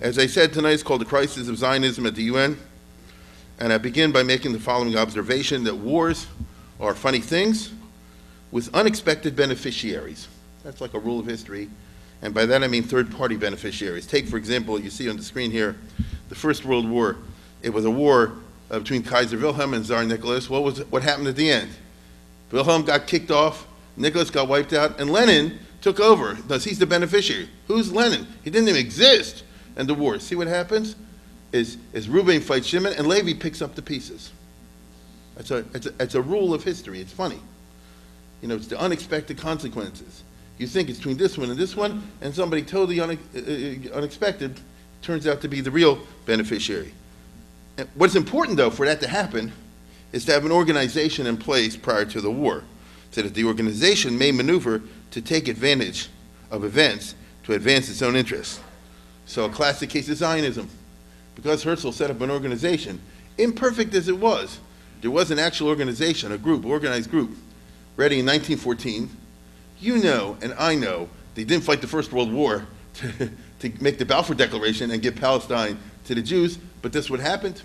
As I said, tonight is called The Crisis of Zionism at the UN. And I begin by making the following observation, that wars are funny things with unexpected beneficiaries. That's like a rule of history. And by that I mean third-party beneficiaries. Take, for example, you see on the screen here, the First World War. It was a war between Kaiser Wilhelm and Tsar Nicholas. What happened at the end? Wilhelm got kicked off, Nicholas got wiped out, and Lenin took over. Thus, he's the beneficiary. Who's Lenin? He didn't even exist in the war. See what happens? Is Reuben fights Shimon, and Levi picks up the pieces. It's a rule of history. It's funny. You know, it's the unexpected consequences. You think it's between this one and this one, and somebody totally unexpected turns out to be the real beneficiary. And what's important, though, for that to happen is to have an organization in place prior to the war, so that the organization may maneuver to take advantage of events to advance its own interests. So a classic case is Zionism. Because Herzl set up an organization, imperfect as it was, there was an actual organization, a group, organized group, ready in 1914. You know, and I know, they didn't fight the First World War to make the Balfour Declaration and give Palestine to the Jews, but this what happened.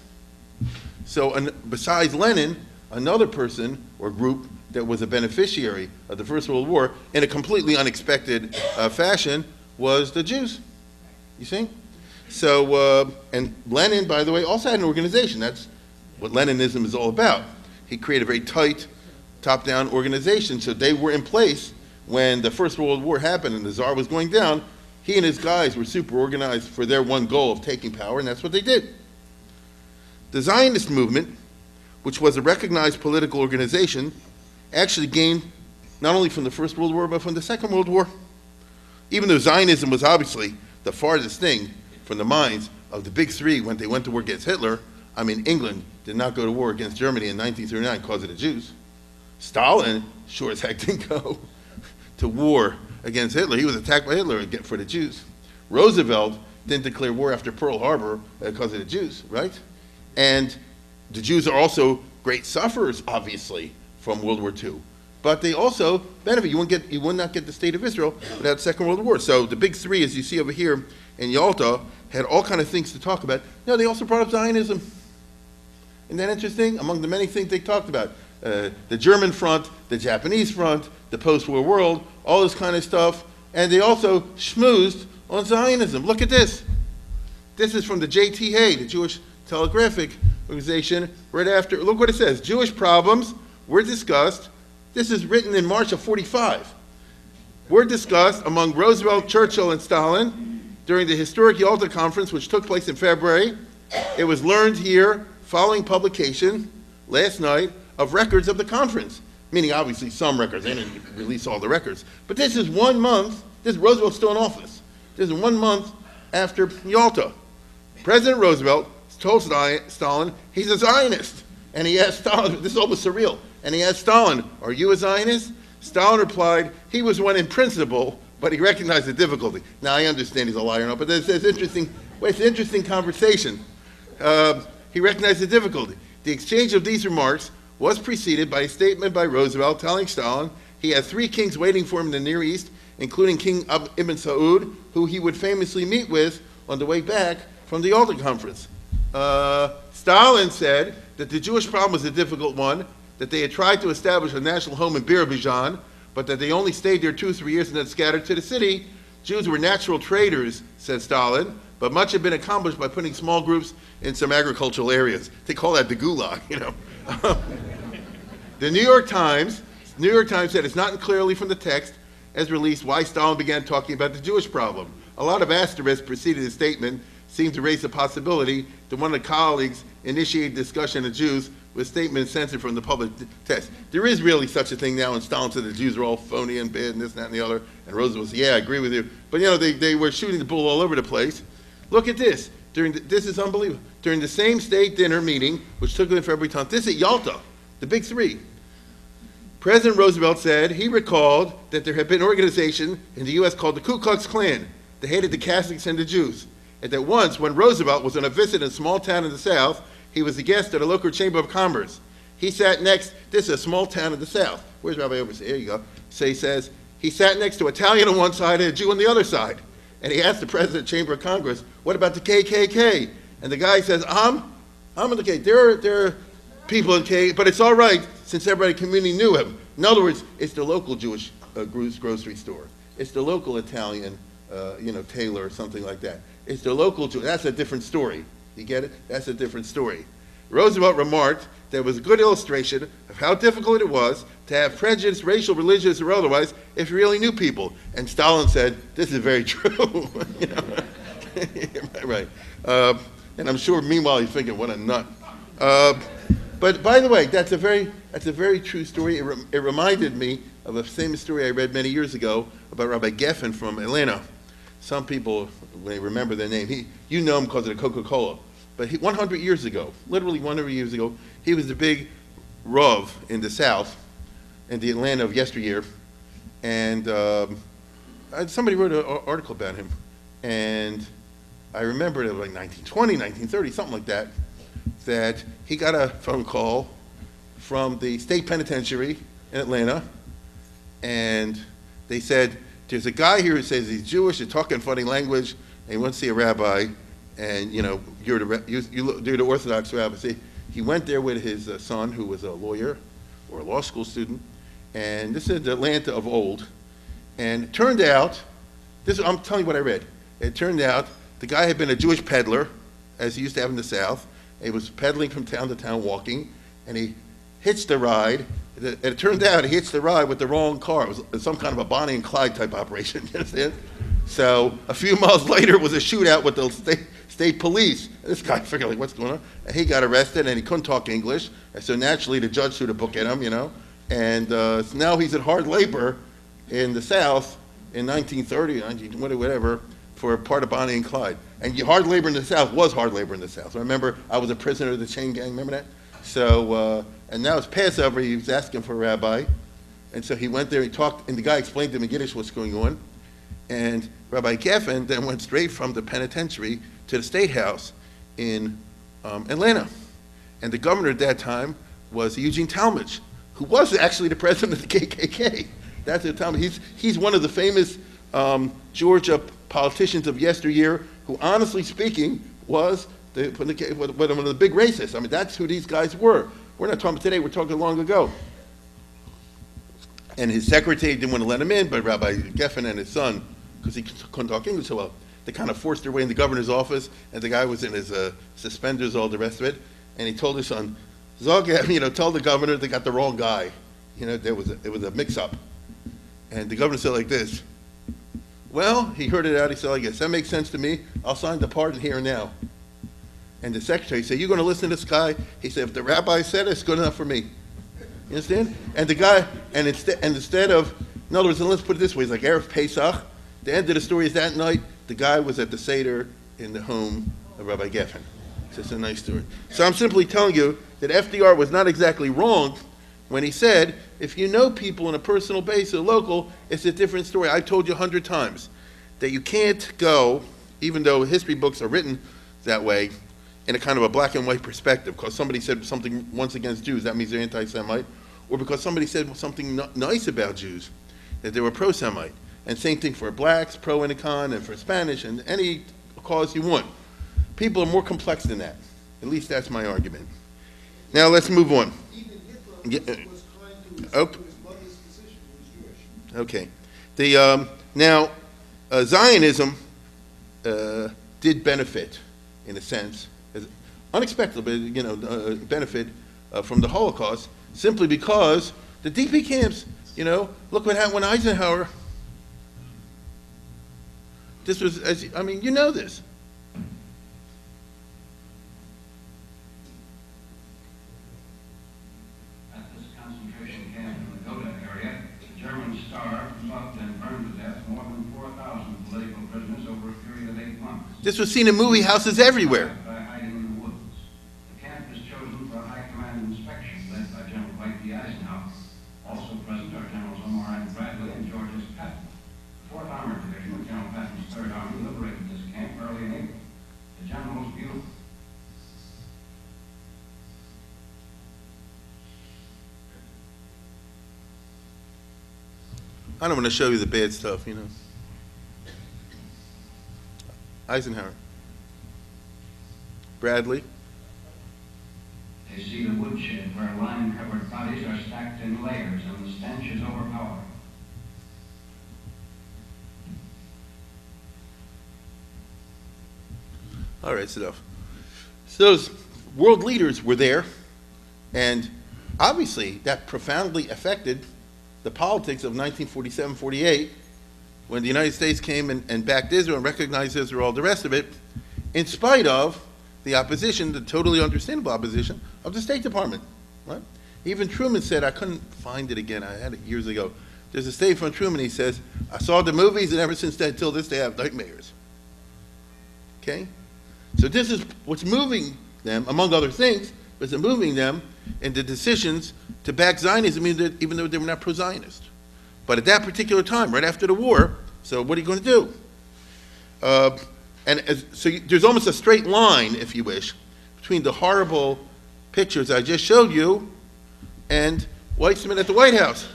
So besides Lenin, another person or group that was a beneficiary of the First World War in a completely unexpected fashion was the Jews. You see? So, and Lenin, by the way, also had an organization. That's what Leninism is all about. He created a very tight, top-down organization, so they were in place when the First World War happened and the Tsar was going down. He and his guys were super organized for their one goal of taking power, and that's what they did. The Zionist movement, which was a recognized political organization, actually gained not only from the First World War, but from the Second World War. Even though Zionism was obviously the farthest thing from the minds of the big three when they went to war against Hitler. I mean, England did not go to war against Germany in 1939 because of the Jews. Stalin sure as heck didn't go to war against Hitler. He was attacked by Hitler for the Jews. Roosevelt didn't declare war after Pearl Harbor because of the Jews, right? And the Jews are also great sufferers, obviously, from World War II. But they also benefit. You would not get the state of Israel without Second World War. So the big three, as you see over here in Yalta, had all kind of things to talk about. No, they also brought up Zionism. Isn't that interesting? Among the many things they talked about, the German front, the Japanese front, the post-war world, all this kind of stuff. And they also schmoozed on Zionism. Look at this. This is from the JTA, the Jewish Telegraphic Organization, right after. Look what it says. Jewish problems were discussed. This is written in March of '45. Were discussed among Roosevelt, Churchill, and Stalin during the historic Yalta Conference, which took place in February. It was learned here following publication last night of records of the conference, meaning obviously some records. They didn't release all the records. But this is 1 month, Roosevelt's still in office. This is 1 month after Yalta. President Roosevelt told Stalin he's a Zionist. And he asked Stalin, this is almost surreal, and he asked Stalin, are you a Zionist? Stalin replied, he was one in principle, but he recognized the difficulty. Now, I understand he's a liar now, but it's an interesting conversation. He recognized the difficulty. The exchange of these remarks was preceded by a statement by Roosevelt telling Stalin he had 3 kings waiting for him in the Near East, including King Ibn Saud, who he would famously meet with on the way back from the Yalta Conference. Stalin said that the Jewish problem was a difficult one, that they had tried to establish a national home in Birobidzhan, but that they only stayed there 2 or 3 years and then scattered to the city. Jews were natural traders, said Stalin, but much had been accomplished by putting small groups in some agricultural areas. They call that the gulag, you know. The New York Times said it's not clearly from the text as released why Stalin began talking about the Jewish problem. A lot of asterisks preceded his statement, seemed to raise the possibility that one of the colleagues initiated discussion of Jews with statements censored from the public text. There is really such a thing now, and Stalin said the Jews are all phony and bad and this, that, and the other, and Roosevelt said, yeah, I agree with you. But you know, they were shooting the bull all over the place. Look at this. This is unbelievable. During the same state dinner meeting, which took place in February 10th, this at Yalta, the big three, President Roosevelt said he recalled that there had been an organization in the U.S. called the Ku Klux Klan that hated the Catholics and the Jews. And that once, when Roosevelt was on a visit in a small town in the South, he was a guest at a local chamber of commerce. He sat next, this is a small town in the South. Where's Rabbi Overseer? Here you go. So he says, he sat next to an Italian on one side and a Jew on the other side. and he asked the president of the Chamber of Congress, what about the KKK? And the guy says, I'm in the KKK. There are people in KKK, but it's all right since everybody in the community knew him. In other words, it's the local Jewish grocery store. It's the local Italian, tailor or something like that. It's the local Jew. That's a different story. You get it? That's a different story. Roosevelt remarked that it was a good illustration of how difficult it was to have prejudice, racial, religious, or otherwise, if you really knew people. And Stalin said, this is very true. Right. And I'm sure, meanwhile, he's thinking, what a nut. But by the way, that's a very true story. It reminded me of a famous story I read many years ago about Rabbi Geffen from Atlanta. Some people may remember their name. You know him because of the Coca-Cola. But 100 years ago, literally 100 years ago, he was the big Rav in the South, in the Atlanta of yesteryear. And somebody wrote an article about him. And I remember it was like 1920, 1930, something like that, that he got a phone call from the state penitentiary in Atlanta. And they said, there's a guy here who says he's Jewish, he's talking funny language, and he wants to see a rabbi. And you're the Orthodox rabbi. See, he went there with his son, who was a lawyer or a law school student, and this is the Atlanta of old. And it turned out, I'm telling you what I read. It turned out the guy had been a Jewish peddler, as he used to have in the South. He was peddling from town to town, walking, and he hitched a ride. And it turned out he hitched the ride with the wrong car. It was some kind of a Bonnie and Clyde type operation. You understand? So a few miles later, it was a shootout with the state police. And this guy figured, like, what's going on? And he got arrested, and he couldn't talk English. And so naturally, the judge threw the book at him, And so now he's at hard labor in the South in 1930, whatever, for a part of Bonnie and Clyde. And hard labor in the South was hard labor in the South. I remember I was a prisoner of the chain gang. Remember that? So, and now it's Passover. He was asking for a rabbi. And so he went there, he talked, and the guy explained to him in Yiddish what's going on. And Rabbi Geffen then went straight from the penitentiary to the State House in Atlanta. And the governor at that time was Eugene Talmadge, who was actually the president of the KKK. That's the time. He's one of the famous Georgia politicians of yesteryear who, honestly speaking, was one of the big racists. I mean, that's who these guys were. We're not talking about today, we're talking long ago. And his secretary didn't want to let him in, but Rabbi Geffen and his son, because he couldn't talk English so well, they kind of forced their way in the governor's office, and the guy was in his suspenders, all the rest of it, and he told his son, Zog, tell the governor they got the wrong guy. It was a mix-up. And the governor said like this, well, he heard it out, he said, I guess that makes sense to me, I'll sign the pardon here and now. And the secretary said, you going to listen to this guy? He said, if the rabbi said it, it's good enough for me. You understand? And the guy, instead of, in other words, let's put it this way, it's like Erev Pesach. The end of the story is that night, the guy was at the Seder in the home of Rabbi Geffen. So it's a nice story. So I'm simply telling you that FDR was not exactly wrong when he said, if you know people on a personal basis, local, it's a different story. I've told you 100 times that you can't go, even though history books are written that way, in a kind of a black and white perspective, because somebody said something once against Jews, that means they're anti-Semite, or because somebody said something nice about Jews, that they were pro-Semite. And same thing for blacks, pro and con, and for Spanish, and any cause you want. People are more complex than that. At least that's my argument. Now let's move on. Even Hitler was kind to his mother's decision. He was Jewish. Okay. Now, Zionism did benefit, in a sense, unexpected, but benefit from the Holocaust, simply because the DP camps, look what happened when Eisenhower. This was, you know this. At this concentration camp in the Goda area, the Germans starved, mugged, and burned to death more than 4,000 political prisoners over a period of 8 months. This was seen in movie houses everywhere. By hiding in the woods. The camp was chosen for a high command inspection led by General Dwight D. Eisenhower. Also present are Generals Omar and Bradley and George S. Patton. The 4th Armored Division of General Patton's 3rd Army liberated this camp early in April. The general was beautiful. I don't want to show you the bad stuff, Eisenhower. Bradley. They see the woodshed where lime-covered bodies are stacked in layers and the stench is overpowering. All right, so those world leaders were there, and obviously that profoundly affected the politics of 1947-48, when the United States came and backed Israel and recognized Israel, all the rest of it, in spite of the opposition, the totally understandable opposition of the State Department. Right? Even Truman said, I couldn't find it again, I had it years ago. There's a statement from Truman, he says, I saw the movies, and ever since then, till this day, I have nightmares. Okay? So this is what's moving them, among other things, but it's moving them into decisions to back Zionism, even though they were not pro-Zionist. But at that particular time, right after the war, so what are you going to do? There's almost a straight line, if you wish, between the horrible pictures I just showed you and Weitzman at the White House.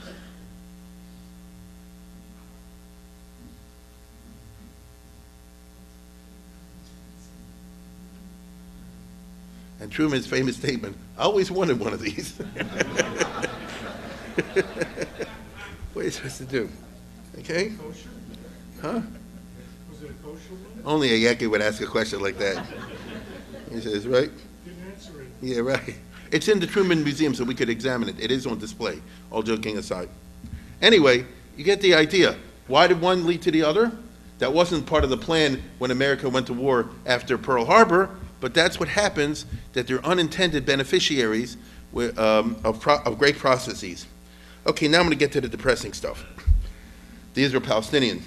And Truman's famous statement, I always wanted one of these. What are you supposed to do? Okay? Kosher? Huh? Was it a kosher one? Only a Yankee would ask a question like that. He says, right? Didn't answer it. Yeah, right. It's in the Truman Museum, so we could examine it. It is on display, all joking aside. Anyway, you get the idea. Why did one lead to the other? That wasn't part of the plan when America went to war after Pearl Harbor, but that's what happens, that they're unintended beneficiaries of great processes. Okay, now I'm going to get to the depressing stuff. The Israel-Palestinian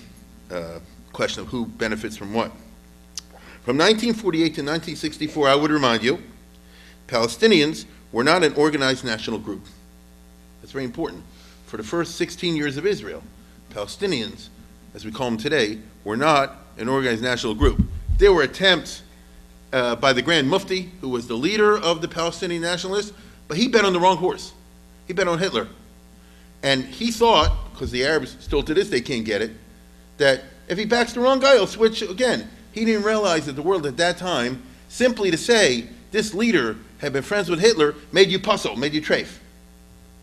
question of who benefits from what. From 1948 to 1964, I would remind you, Palestinians were not an organized national group. That's very important. For the first 16 years of Israel, Palestinians, as we call them today, were not an organized national group. There were attempts by the Grand Mufti, who was the leader of the Palestinian nationalists, but he bet on the wrong horse. He bet on Hitler. And he thought, because the Arabs still to this day can't get it, that if he backs the wrong guy, he'll switch again. He didn't realize that the world at that time, simply to say this leader had been friends with Hitler, made you puzzle, made you trafe.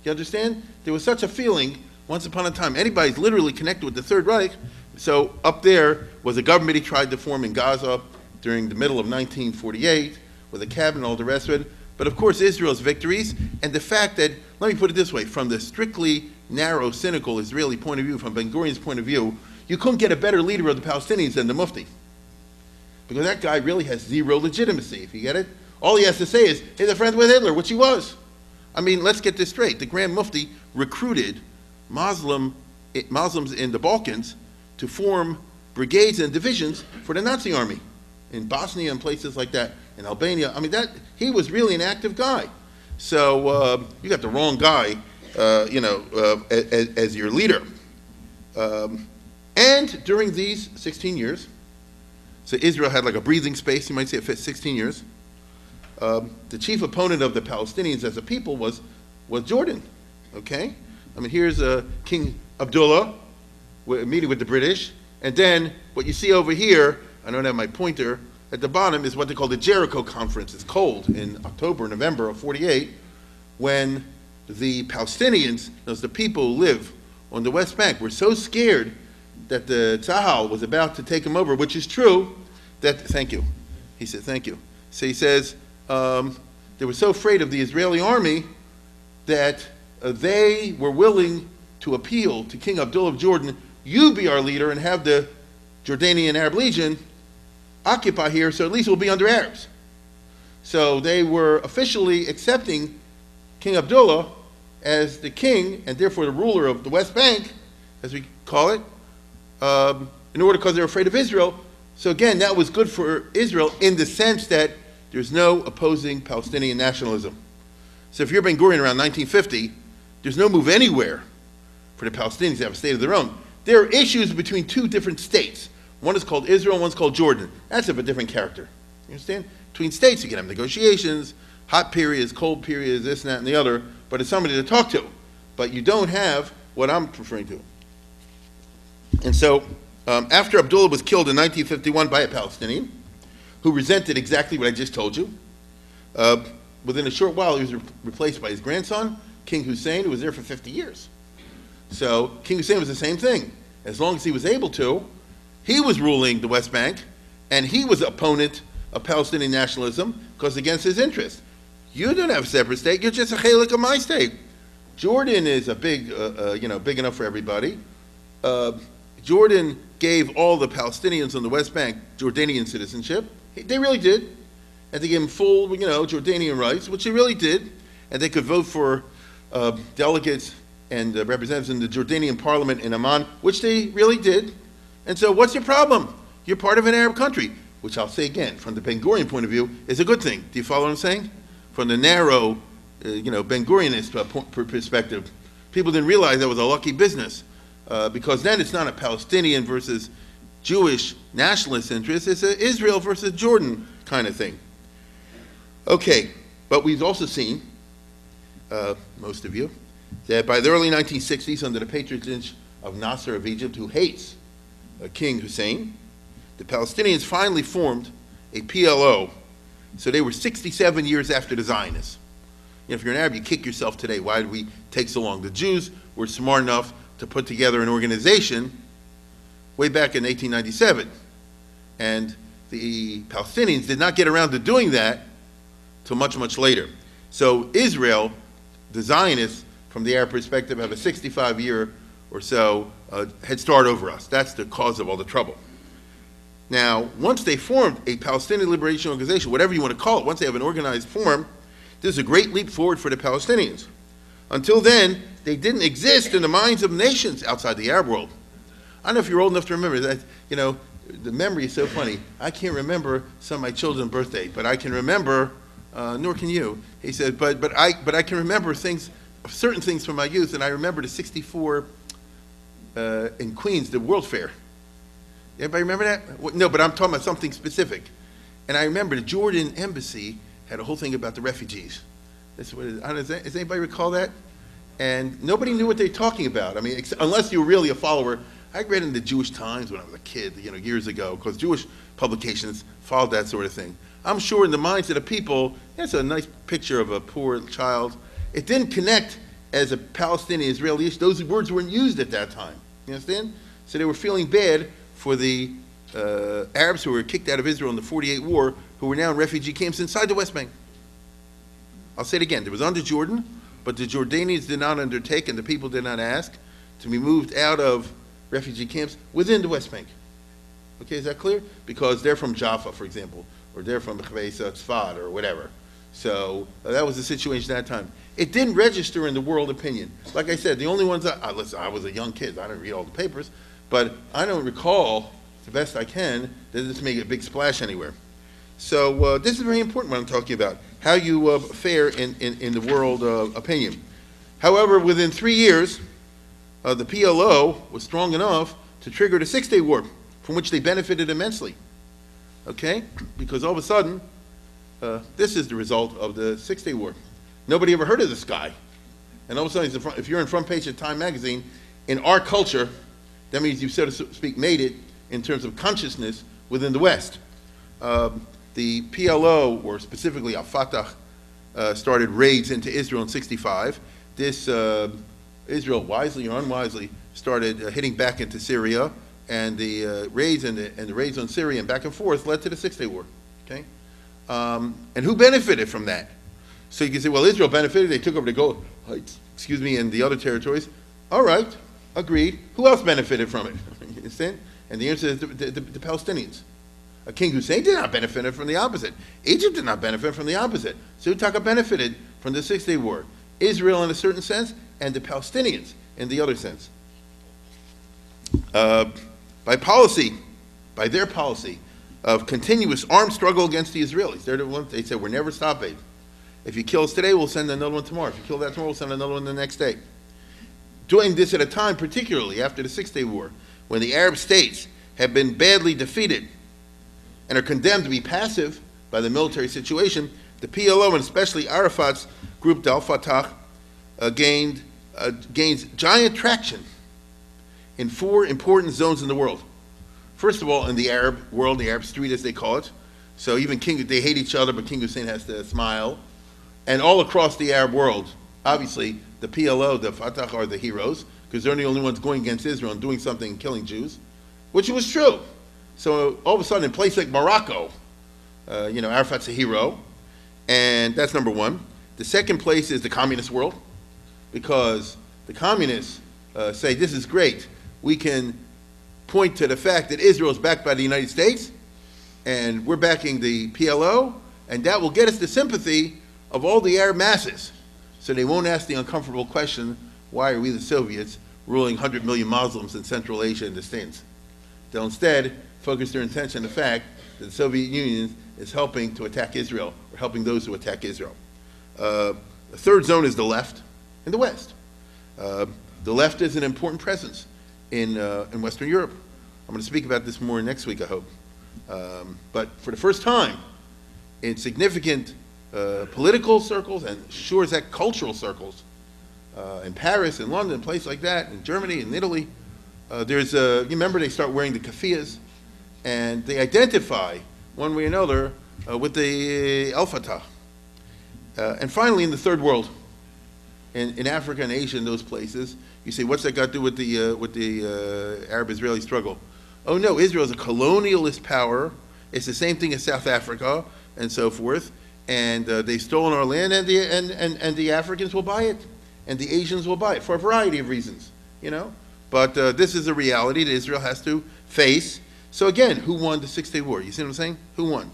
You understand? There was such a feeling once upon a time. Anybody's literally connected with the Third Reich. So up there was a government he tried to form in Gaza during the middle of 1948 with a cabinet and all the rest of it. But of course, Israel's victories and the fact that, let me put it this way, from the strictly narrow, cynical Israeli point of view, from Ben Gurion's point of view, you couldn't get a better leader of the Palestinians than the Mufti. Because that guy really has zero legitimacy, if you get it. All he has to say is, he's a friend with Hitler, which he was. I mean, let's get this straight. The Grand Mufti recruited Muslims in the Balkans to form brigades and divisions for the Nazi army in Bosnia and places like that, in Albania. I mean, he was really an active guy. So you got the wrong guy, as your leader. And during these 16 years, so Israel had like a breathing space, you might say it fit 16 years. The chief opponent of the Palestinians as a people was Jordan, okay? I mean, here's King Abdullah meeting with the British, and then what you see over here, I don't have my pointer, at the bottom is what they call the Jericho Conference. It's cold in October, November of 48, when the Palestinians, those the people who live on the West Bank, were so scared that the Tzahal was about to take them over, which is true, that, thank you. He said, thank you. So he says, they were so afraid of the Israeli army that they were willing to appeal to King Abdullah of Jordan, you be our leader and have the Jordanian Arab Legion occupy here, so at least we'll be under Arabs. So they were officially accepting King Abdullah as the king, and therefore the ruler of the West Bank, as we call it, in order because they're afraid of Israel. So again, that was good for Israel in the sense that there's no opposing Palestinian nationalism. So if you're Ben Gurion around 1950, there's no move anywhere for the Palestinians to have a state of their own. There are issues between two different states. One is called Israel, one's called Jordan. That's of a different character. You understand? Between states, you can have negotiations, hot periods, cold periods, this and that and the other, but it's somebody to talk to. But you don't have what I'm referring to. And so After Abdullah was killed in 1951 by a Palestinian who resented exactly what I just told you, within a short while he was replaced by his grandson, King Hussein, who was there for 50 years. So King Hussein was the same thing. As long as he was able to, he was ruling the West Bank, and he was an opponent of Palestinian nationalism because against his interest. You don't have a separate state, you're just a chalik of my state. Jordan is a big, big enough for everybody. Jordan gave all the Palestinians on the West Bank Jordanian citizenship. They really did. And they gave them full, Jordanian rights, which they really did. And they could vote for delegates and representatives in the Jordanian parliament in Amman, which they really did. And so what's your problem? You're part of an Arab country, which I'll say again, from the Ben-Gurion point of view, is a good thing. Do you follow what I'm saying? From the narrow, Ben-Gurionist perspective, people didn't realize that was a lucky business. Because then it's not a Palestinian versus Jewish nationalist interest, it's an Israel versus Jordan kind of thing. Okay, but we've also seen, most of you, that by the early 1960s, under the patronage of Nasser of Egypt, who hates King Hussein, the Palestinians finally formed a PLO. So they were 67 years after the Zionists. If you're an Arab, you kick yourself today. Why did we take so long? The Jews were smart enough to put together an organization way back in 1897. And the Palestinians did not get around to doing that till much, much later. So Israel, the Zionists, from the Arab perspective, have a 65-year or so head start over us. That's the cause of all the trouble. Now, once they formed a Palestinian Liberation Organization, whatever you want to call it, once they have an organized form, this is a great leap forward for the Palestinians. Until then, they didn't exist in the minds of nations outside the Arab world. I don't know if you're old enough to remember that, the memory is so funny. I can't remember some of my children's birthday, but I can remember, nor can you. He said, but I can remember certain things from my youth, and I remember the 64 in Queens, the World Fair. Everybody remember that? No, but I'm talking about something specific. And I remember the Jordan embassy had a whole thing about the refugees. That's what it is. I don't know, does anybody recall that? And nobody knew what they were talking about. I mean, unless you were really a follower. I read in the Jewish Times when I was a kid, years ago, because Jewish publications followed that sort of thing. I'm sure in the minds of the people, that's a nice picture of a poor child. It didn't connect as a Palestinian-Israeli issue. Those words weren't used at that time. You understand? So they were feeling bad for the Arabs who were kicked out of Israel in the 48 war, who were now in refugee camps inside the West Bank. I'll say it again. It was under Jordan, but the Jordanians did not undertake, and the people did not ask, to be moved out of refugee camps within the West Bank. Okay, is that clear? Because they're from Jaffa, for example, or they're from Tzfat or whatever. So that was the situation at that time. It didn't register in the world opinion. Like I said, the only ones, listen, I was a young kid. I didn't read all the papers, but I don't recall, the best I can, that this made a big splash anywhere. So this is very important what I'm talking about, how you fare in the world opinion. However, within 3 years, the PLO was strong enough to trigger the Six-Day War, from which they benefited immensely. Okay? Because all of a sudden, this is the result of the Six-Day War. Nobody ever heard of this guy. And all of a sudden, if you're in front page of Time magazine, in our culture, that means you, so to speak, made it in terms of consciousness within the West. The PLO, or specifically Al-Fatah, started raids into Israel in '65. This, Israel, wisely or unwisely, started hitting back into Syria, and the raids and the raids on Syria and back and forth led to the Six-Day War. Okay, and who benefited from that? So you can say, well, Israel benefited; they took over the Golan Heights, and the other territories. All right, agreed. Who else benefited from it? You understand? And the answer is the Palestinians. King Hussein did not benefit from the opposite. Egypt did not benefit from the opposite. So Taka benefited from the Six-Day War. Israel in a certain sense, and the Palestinians in the other sense. By their policy of continuous armed struggle against the Israelis, they're the ones, they said, we're never stopping. If you kill us today, we'll send another one tomorrow. If you kill that tomorrow, we'll send another one the next day. Doing this at a time, particularly after the Six-Day War, when the Arab states have been badly defeated and are condemned to be passive by the military situation, the PLO, and especially Arafat's group, Al-Fatah, gains giant traction in 4 important zones in the world. first of all, in the Arab world, the Arab street as they call it. So even they hate each other, but King Hussein has to smile. And all across the Arab world, obviously, the PLO, the Fatah are the heroes, because they're the only ones going against Israel and doing something and killing Jews, which was true. So all of a sudden, in a place like Morocco, Arafat's a hero, and that's number one. The second place is the communist world, because the communists say, this is great. We can point to the fact that Israel is backed by the United States, and we're backing the PLO, and that will get us the sympathy of all the Arab masses. So they won't ask the uncomfortable question, why are we the Soviets ruling 100 million Muslims in Central Asia and the States? They'll instead focus their attention on the fact that the Soviet Union is helping to attack Israel, or helping those who attack Israel. The third zone is the left and the West. The left is an important presence in Western Europe. I'm going to speak about this more next week, I hope. But for the first time in significant political circles, and sure as heck cultural circles, in Paris, in London, places like that, in Germany, in Italy, you remember they start wearing the keffiyehs, and they identify one way or another with the Al-Fatah. And finally, in the third world, in Africa and Asia and those places, you say, what's that got to do with the Arab-Israeli struggle? Oh no, Israel is a colonialist power. It's the same thing as South Africa and so forth. And they've stolen our land, and the Africans will buy it, and the Asians will buy it for a variety of reasons, But this is a reality that Israel has to face. So again, who won the Six-Day War? You see what I'm saying? Who won?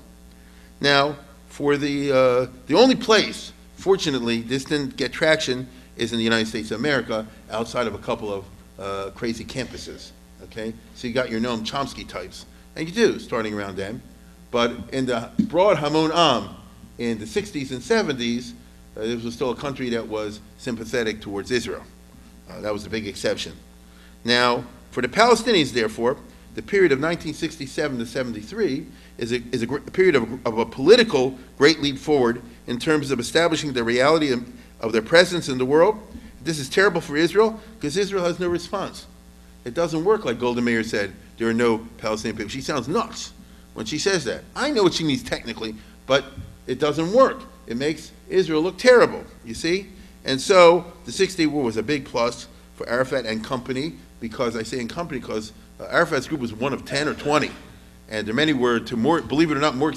Now, for the only place, fortunately, this didn't get traction, is in the United States of America, outside of a couple of crazy campuses. Okay, so you got your Noam Chomsky types, and you do, starting around then. But in the broad Hamon Am, in the 60s and 70s, this was still a country that was sympathetic towards Israel. That was a big exception. Now, for the Palestinians, therefore, the period of 1967 to 73 is a period of a political great leap forward in terms of establishing the reality of their presence in the world. This is terrible for Israel, because Israel has no response. It doesn't work like Golda Meir said, there are no Palestinian people. She sounds nuts when she says that. I know what she means technically, but it doesn't work. It makes Israel look terrible, you see? And so the Six-Day War was a big plus for Arafat and company, because I say in company because Arafat's group was one of 10 or 20, and there many were, believe it or not, more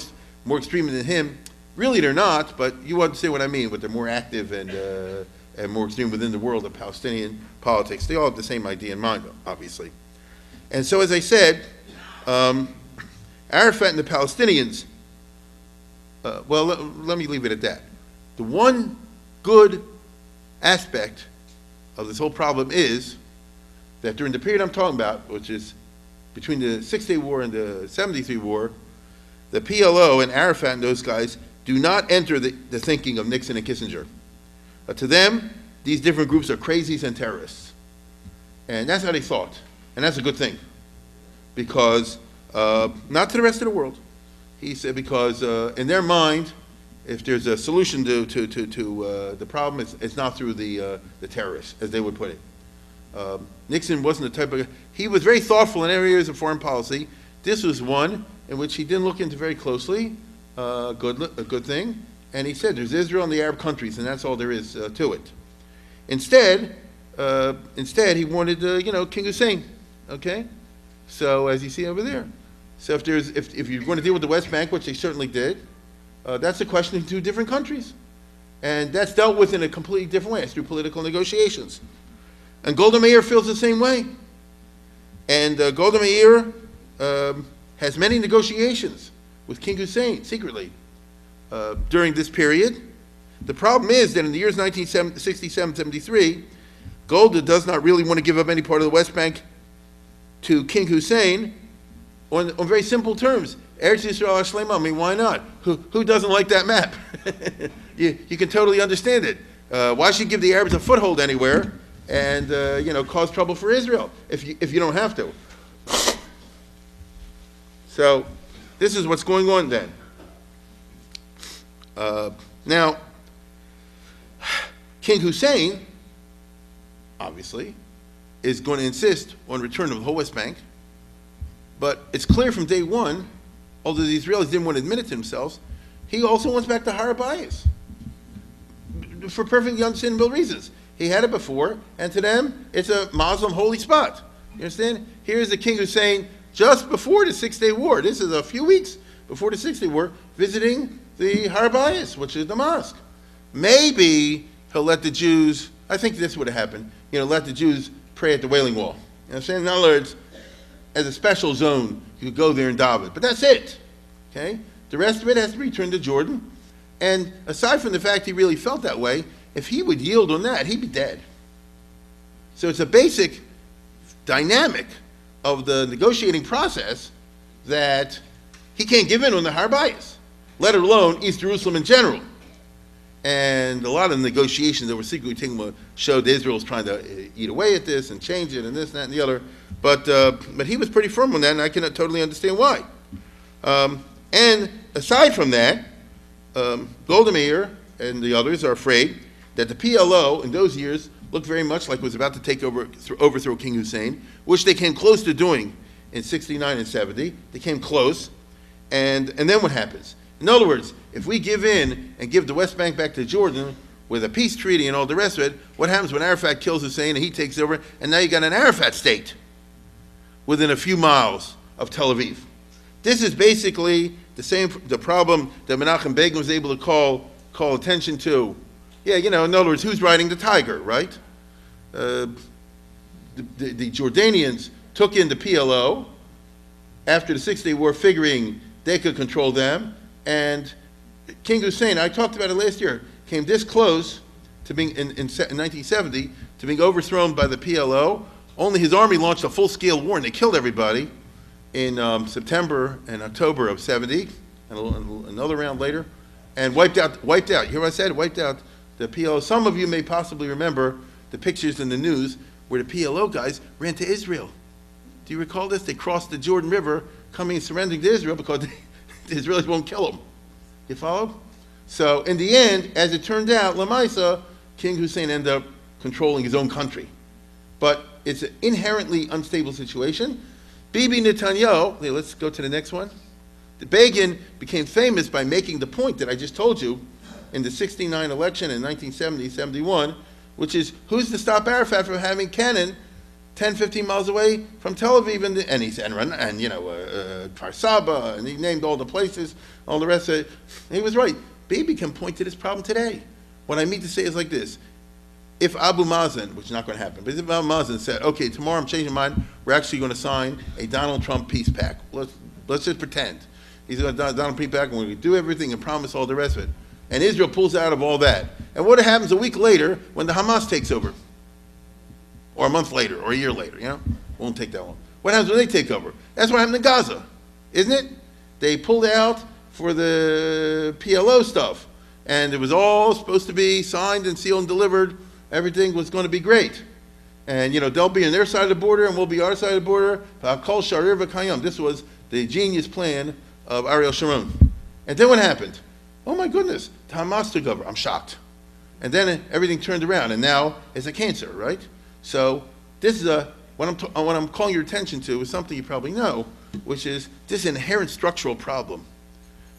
extreme than him. Really they're not, but you understand what I mean, but they're more active and more extreme within the world of Palestinian politics. They all have the same idea in mind, obviously. And so, as I said, Arafat and the Palestinians, let me leave it at that. The one good aspect of this whole problem is that during the period I'm talking about, which is between the Six-Day War and the 73 War, the PLO and Arafat and those guys do not enter the thinking of Nixon and Kissinger. To them, these different groups are crazies and terrorists. And that's how they thought. And that's a good thing. Because, not to the rest of the world, he said, because in their mind, if there's a solution to the problem, it's not through the terrorists, as they would put it. Nixon wasn't the type of, he was very thoughtful in areas of foreign policy. This was one in which he didn't look into very closely, a good thing. And he said, there's Israel and the Arab countries, and that's all there is to it. Instead, he wanted, King Hussein, okay? So, as you see over there. So if you're going to deal with the West Bank, which they certainly did, that's a question of two different countries. And that's dealt with in a completely different way. It's through political negotiations. And Golda Meir feels the same way. And Golda Meir has many negotiations with King Hussein, secretly, during this period. The problem is that in the years 1967-73, Golda does not really want to give up any part of the West Bank to King Hussein on very simple terms. Eretz Yisrael Shlema, I mean, why not? Who doesn't like that map? you can totally understand it. Why should you give the Arabs a foothold anywhere and cause trouble for Israel if you don't have to? So this is what's going on then. Now, King Hussein, obviously, is going to insist on return of the whole West Bank, But it's clear from day one, although the Israelis didn't want to admit it to themselves, he also wants back to Har Bayis for perfectly understandable reasons. He had it before, and to them, it's a Muslim holy spot. You understand? Here's the King Hussein just before the Six-Day War. This is a few weeks before the Six-Day War, visiting the Har Bayis, which is the mosque. Maybe he'll let the Jews, I think this would have happened, let the Jews pray at the Wailing Wall. You understand? In other words, as a special zone, you could go there and daven. But that's it. Okay? The rest of it has to return to Jordan. And aside from the fact he really felt that way, if he would yield on that, he'd be dead. So it's a basic dynamic of the negotiating process that he can't give in on the Har Bayis, let alone East Jerusalem in general. And a lot of the negotiations that were secretly taking place showed Israel was trying to eat away at this and change it and this, and that, and the other. But he was pretty firm on that, and I can totally understand why. And aside from that, Golda Meir and the others are afraid that the PLO in those years looked very much like it was about to overthrow King Hussein, which they came close to doing in 69 and 70. They came close, and then what happens? In other words, if we give in and give the West Bank back to Jordan with a peace treaty and all the rest of it, what happens when Arafat kills Hussein and he takes over, and now you got an Arafat state within a few miles of Tel Aviv? This is basically the problem that Menachem Begin was able to call attention to. Yeah, in other words, who's riding the tiger, right? The Jordanians took in the PLO after the Six-Day War, figuring they could control them, and King Hussein, I talked about it last year, came this close to being, in 1970, to being overthrown by the PLO. Only his army launched a full-scale war, and they killed everybody in September and October of 70, and another round later, and wiped out, you hear what I said? Wiped out the PLO. Some of you may possibly remember the pictures in the news where the PLO guys ran to Israel. Do you recall this? They crossed the Jordan River, coming and surrendering to Israel because the Israelis won't kill them. You follow? So in the end, as it turned out, Lamaisa, King Hussein ended up controlling his own country. But it's an inherently unstable situation. Bibi Netanyahu, let's go to the next one. The Begin became famous by making the point that I just told you in the 69 election in 1970-71, which is, who's to stop Arafat from having cannon 10, 15 miles away from Tel Aviv, and he said, Kfar Saba, and he named all the places, all the rest of it. And he was right. Bibi can point to this problem today. What I mean to say is like this. If Abu Mazen, which is not going to happen, but if Abu Mazen said, okay, tomorrow I'm changing my mind, we're actually going to sign a Donald Trump peace pact. Let's just pretend. He's going to Donald Trump pact, and we're going to do everything and promise all the rest of it. And Israel pulls out of all that. And what happens a week later when the Hamas takes over? Or a month later, or a year later, Won't take that long. What happens when they take over? That's what happened in Gaza, isn't it? They pulled out for the PLO stuff. And it was all supposed to be signed and sealed and delivered. Everything was going to be great. And, they'll be on their side of the border, and we'll be our side of the border. This was the genius plan of Ariel Sharon. And then what happened? Oh my goodness, Hamas took over. I'm shocked. And then everything turned around, and now it's a cancer, right? So this is what I'm calling your attention to is something you probably know, which is this inherent structural problem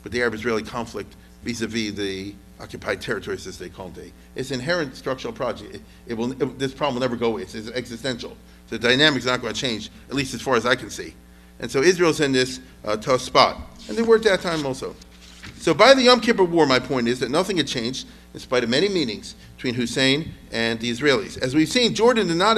with the Arab-Israeli conflict vis-a-vis the occupied territories, as they call them. It's an inherent structural project. This problem will never go away. It's existential. The dynamic's not going to change, at least as far as I can see. And so Israel's in this tough spot. And they were at that time also. So by the Yom Kippur War, my point is that nothing had changed in spite of many meetings between Hussein and the Israelis. As we've seen, Jordan did not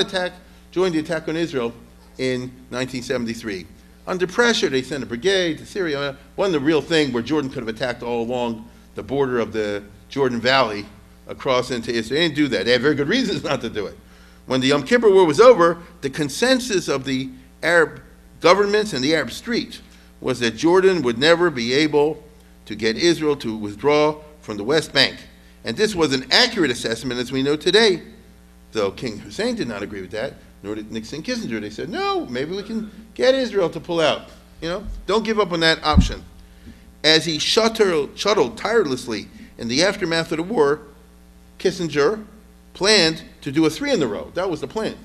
join the attack on Israel in 1973. Under pressure, they sent a brigade to Syria. Wasn't the real thing where Jordan could have attacked all along the border of the Jordan Valley across into Israel. They didn't do that. They had very good reasons not to do it. When the Yom Kippur War was over, the consensus of the Arab governments and the Arab street was that Jordan would never be able to get Israel to withdraw from the West Bank. And this was an accurate assessment as we know today. Though King Hussein did not agree with that, nor did Nixon and Kissinger. They said, no, maybe we can get Israel to pull out. Don't give up on that option. As he shuttled tirelessly in the aftermath of the war, Kissinger planned to do a 3 in a row. That was the plan.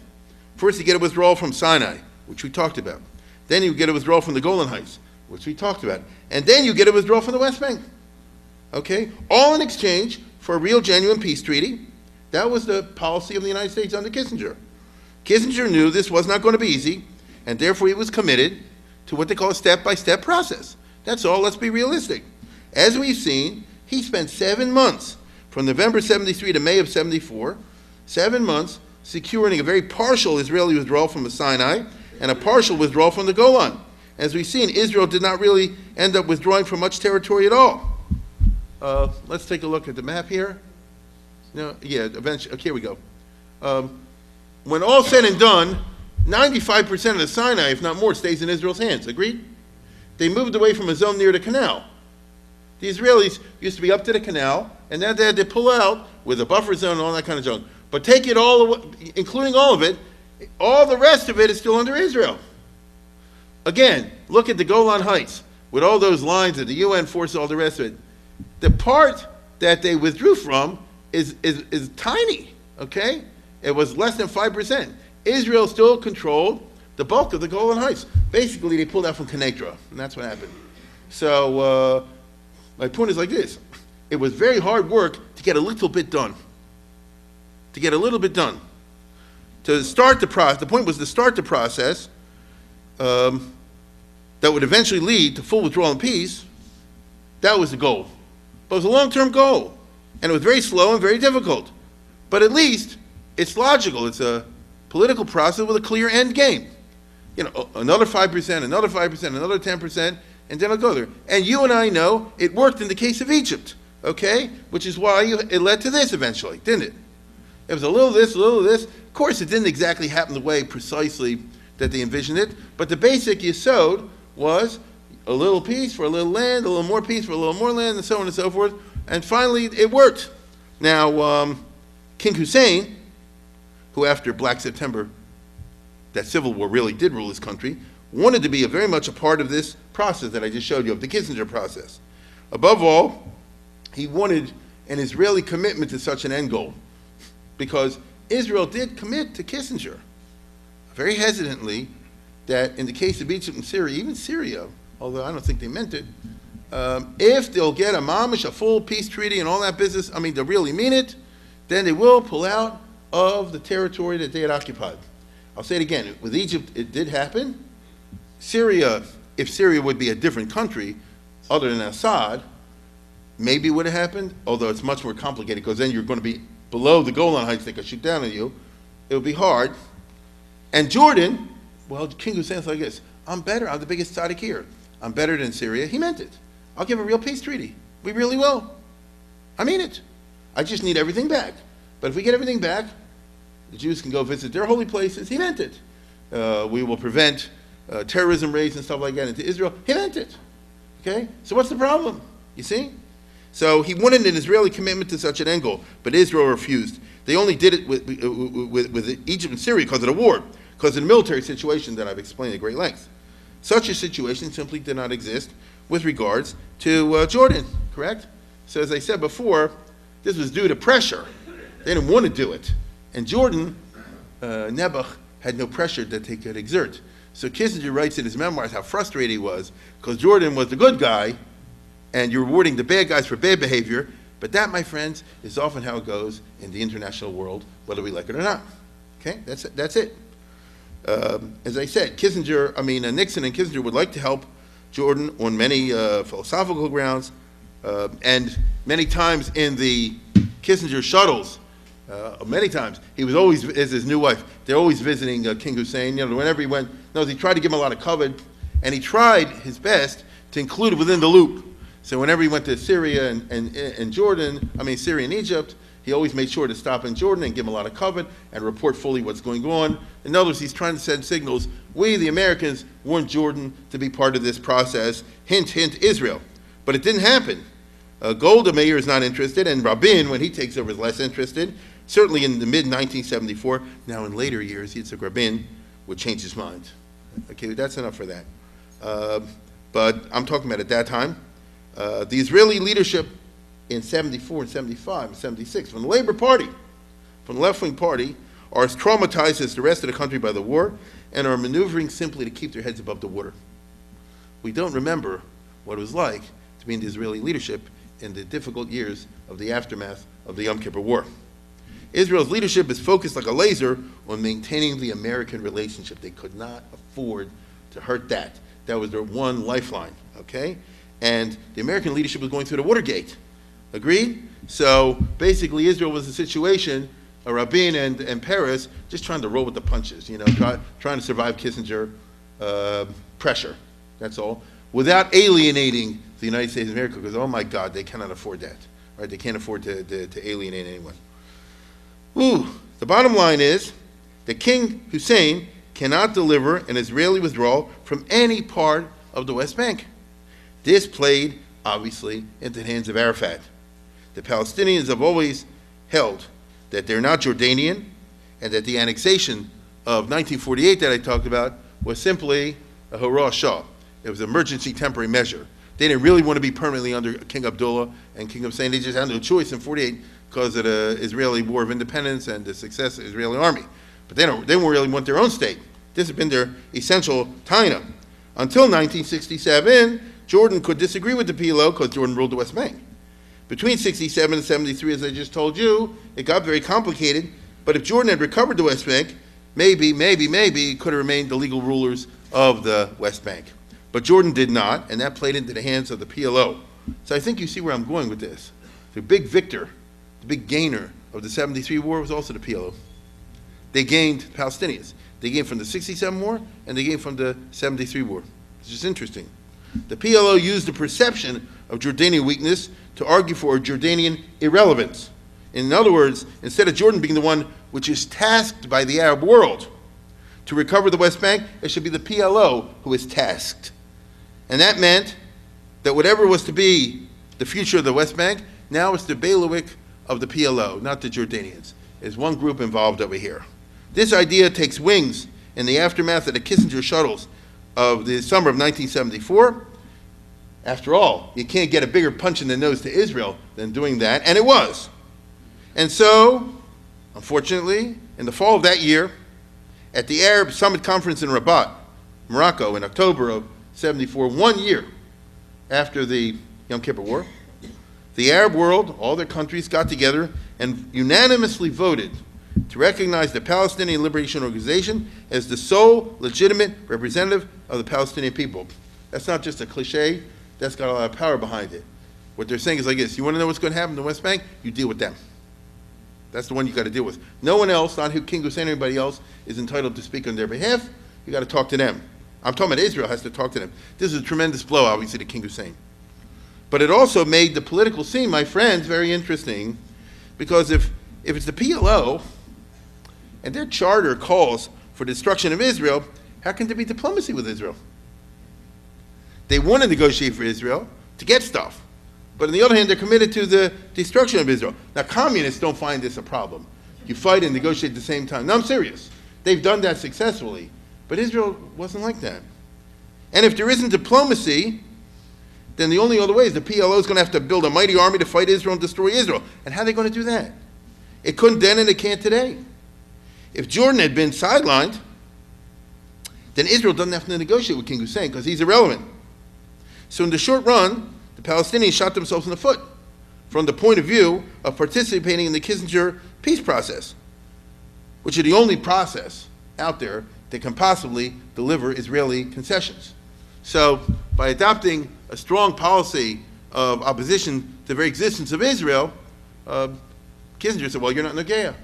First, to get a withdrawal from Sinai, which we talked about. Then you get a withdrawal from the Golan Heights, which we talked about. And then you get a withdrawal from the West Bank. Okay? All in exchange for a real, genuine peace treaty. That was the policy of the United States under Kissinger. Kissinger knew this was not going to be easy, and therefore he was committed to what they call a step-by-step process. That's all. Let's be realistic. As we've seen, he spent 7 months, from November 73 to May of 74, 7 months securing a very partial Israeli withdrawal from the Sinai and a partial withdrawal from the Golan. As we've seen, Israel did not really end up withdrawing from much territory at all. Let's take a look at the map here. No, yeah, eventually, okay, here we go. When all said and done, 95% of the Sinai, if not more, stays in Israel's hands. Agreed? They moved away from a zone near the canal. The Israelis used to be up to the canal, and then they had to pull out with a buffer zone and all that kind of junk. But take it all away, including all of it, all the rest of it is still under Israel. Again, look at the Golan Heights with all those lines of the UN forces, all the rest of it. The part that they withdrew from is tiny, okay? It was less than 5%. Israel still controlled the bulk of the Golan Heights. Basically, they pulled out from Kenekra, and that's what happened. So my point is like this. It was very hard work to get a little bit done. To get a little bit done. To start the process, the point was to start the process that would eventually lead to full withdrawal and peace. That was the goal. But it was a long-term goal. And it was very slow and very difficult. But at least it's logical. It's a political process with a clear end game. You know, another 5%, another 5%, another 10%, and then I'll go there. And you and I know it worked in the case of Egypt, okay? Which is why it led to this eventually, didn't it? It was a little this, a little this. Of course, it didn't exactly happen the way precisely that they envisioned it, but the basic yesod was a little peace for a little land, a little more peace for a little more land, and so on and so forth. And finally, it worked. Now, King Hussein, who after Black September, that civil war really did rule his country, wanted to be very much a part of this process that I just showed you, of the Kissinger process. Above all, he wanted an Israeli commitment to such an end goal, because Israel did commit to Kissinger, very hesitantly, that in the case of Egypt and Syria, even Syria, although I don't think they meant it, if they'll get a mamish, a full peace treaty and all that business, I mean, they really mean it, then they will pull out of the territory that they had occupied. I'll say it again, with Egypt, it did happen. Syria, if Syria would be a different country, other than Assad, maybe it would have happened, although it's much more complicated, because then you're going to be below the Golan Heights, they could shoot down on you. It would be hard. And Jordan, well, King Hussein's like this, I'm better, I'm the biggest tzaddik here. I'm better than Syria. He meant it. I'll give a real peace treaty. We really will. I mean it. I just need everything back. But if we get everything back, the Jews can go visit their holy places. He meant it. We will prevent terrorism raids and stuff like that into Israel. He meant it. Okay? So what's the problem? You see? So he wanted an Israeli commitment to such an end goal, but Israel refused. They only did it with Egypt and Syria because of the war, because of the military situation that I've explained at great length. Such a situation simply did not exist with regards to Jordan, correct? So as I said before, this was due to pressure. They didn't want to do it. And Jordan, Nebuch, had no pressure that they could exert. So Kissinger writes in his memoirs how frustrated he was, because Jordan was the good guy, and you're rewarding the bad guys for bad behavior. But that, my friends, is often how it goes in the international world, whether we like it or not. Okay, that's it. As I said, Nixon and Kissinger would like to help Jordan on many philosophical grounds, and many times in the Kissinger shuttles, many times, he was always, as his new wife, they're always visiting King Hussein. You know, whenever he went, he tried to give him a lot of cover, and he tried his best to include it within the loop. So whenever he went to Syria and Jordan, Syria and Egypt, he always made sure to stop in Jordan and give him a lot of cover and report fully what's going on. In other words, he's trying to send signals. We, the Americans, want Jordan to be part of this process. Hint, hint, Israel. But it didn't happen. Golda Meir is not interested, and Rabin, when he takes over, is less interested. Certainly in the mid-1974. Now, in later years, Yitzhak Rabin would change his mind. Okay, that's enough for that. But I'm talking about at that time. The Israeli leadership in 74 and 75 and 76, from the Labor Party, from the left-wing party, are as traumatized as the rest of the country by the war and are maneuvering simply to keep their heads above the water. We don't remember what it was like to be in the Israeli leadership in the difficult years of the aftermath of the Yom Kippur War. Israel's leadership is focused like a laser on maintaining the American relationship. They could not afford to hurt that. That was their one lifeline, okay? And the American leadership was going through the Watergate. Agreed? So basically Israel was a situation, Rabin and Peres, just trying to roll with the punches, trying to survive Kissinger pressure, that's all, without alienating the United States of America, because, oh my God, they cannot afford that, right? They can't afford to alienate anyone. The bottom line is that King Hussein cannot deliver an Israeli withdrawal from any part of the West Bank. This played, obviously, into the hands of Arafat. The Palestinians have always held that they're not Jordanian and that the annexation of 1948 that I talked about was simply a hurrah shah. It was an emergency temporary measure. They didn't really want to be permanently under King Abdullah and King Hussein. They just had no choice in 48 because of the Israeli War of Independence and the success of the Israeli army. But they don't really want their own state. This has been their essential taina. Until 1967, Jordan could disagree with the PLO because Jordan ruled the West Bank. Between 67 and 73, as I just told you, it got very complicated. But if Jordan had recovered the West Bank, maybe it could have remained the legal rulers of the West Bank. But Jordan did not, and that played into the hands of the PLO. So I think you see where I'm going with this. The big victor, the big gainer of the 73 war was also the PLO. They gained Palestinians. They gained from the 67 war, and they gained from the 73 war. It's just interesting. The PLO used the perception of Jordanian weakness to argue for Jordanian irrelevance. In other words, instead of Jordan being the one which is tasked by the Arab world to recover the West Bank, it should be the PLO who is tasked. And that meant that whatever was to be the future of the West Bank, now it's the bailiwick of the PLO, not the Jordanians. There's one group involved over here. This idea takes wings in the aftermath of the Kissinger shuttles of the summer of 1974. After all, you can't get a bigger punch in the nose to Israel than doing that, and it was. And so, unfortunately, in the fall of that year, at the Arab Summit Conference in Rabat, Morocco, in October of 74, 1 year after the Yom Kippur War, the Arab world, all their countries got together and unanimously voted to recognize the Palestinian Liberation Organization as the sole legitimate representative of the Palestinian people. That's not just a cliche, that's got a lot of power behind it. What they're saying is like this: you want to know what's going to happen in the West Bank? You deal with them. That's the one you got to deal with. No one else, not King Hussein or anybody else, is entitled to speak on their behalf. You got to talk to them. I'm talking about Israel has to talk to them. This is a tremendous blow, obviously, to King Hussein. But it also made the political scene, my friends, very interesting, because if it's the PLO and their charter calls for destruction of Israel, how can there be diplomacy with Israel? They want to negotiate for Israel to get stuff. But on the other hand, they're committed to the destruction of Israel. Now, communists don't find this a problem. You fight and negotiate at the same time. No, I'm serious. They've done that successfully. But Israel wasn't like that. And if there isn't diplomacy, then the only other way is the PLO is going to have to build a mighty army to fight Israel and destroy Israel. And how are they going to do that? It couldn't then and it can't today. If Jordan had been sidelined, then Israel doesn't have to negotiate with King Hussein because he's irrelevant. So in the short run, the Palestinians shot themselves in the foot from the point of view of participating in the Kissinger peace process, which is the only process out there that can possibly deliver Israeli concessions. So by adopting a strong policy of opposition to the very existence of Israel, Kissinger said, well, you're not Nagaya,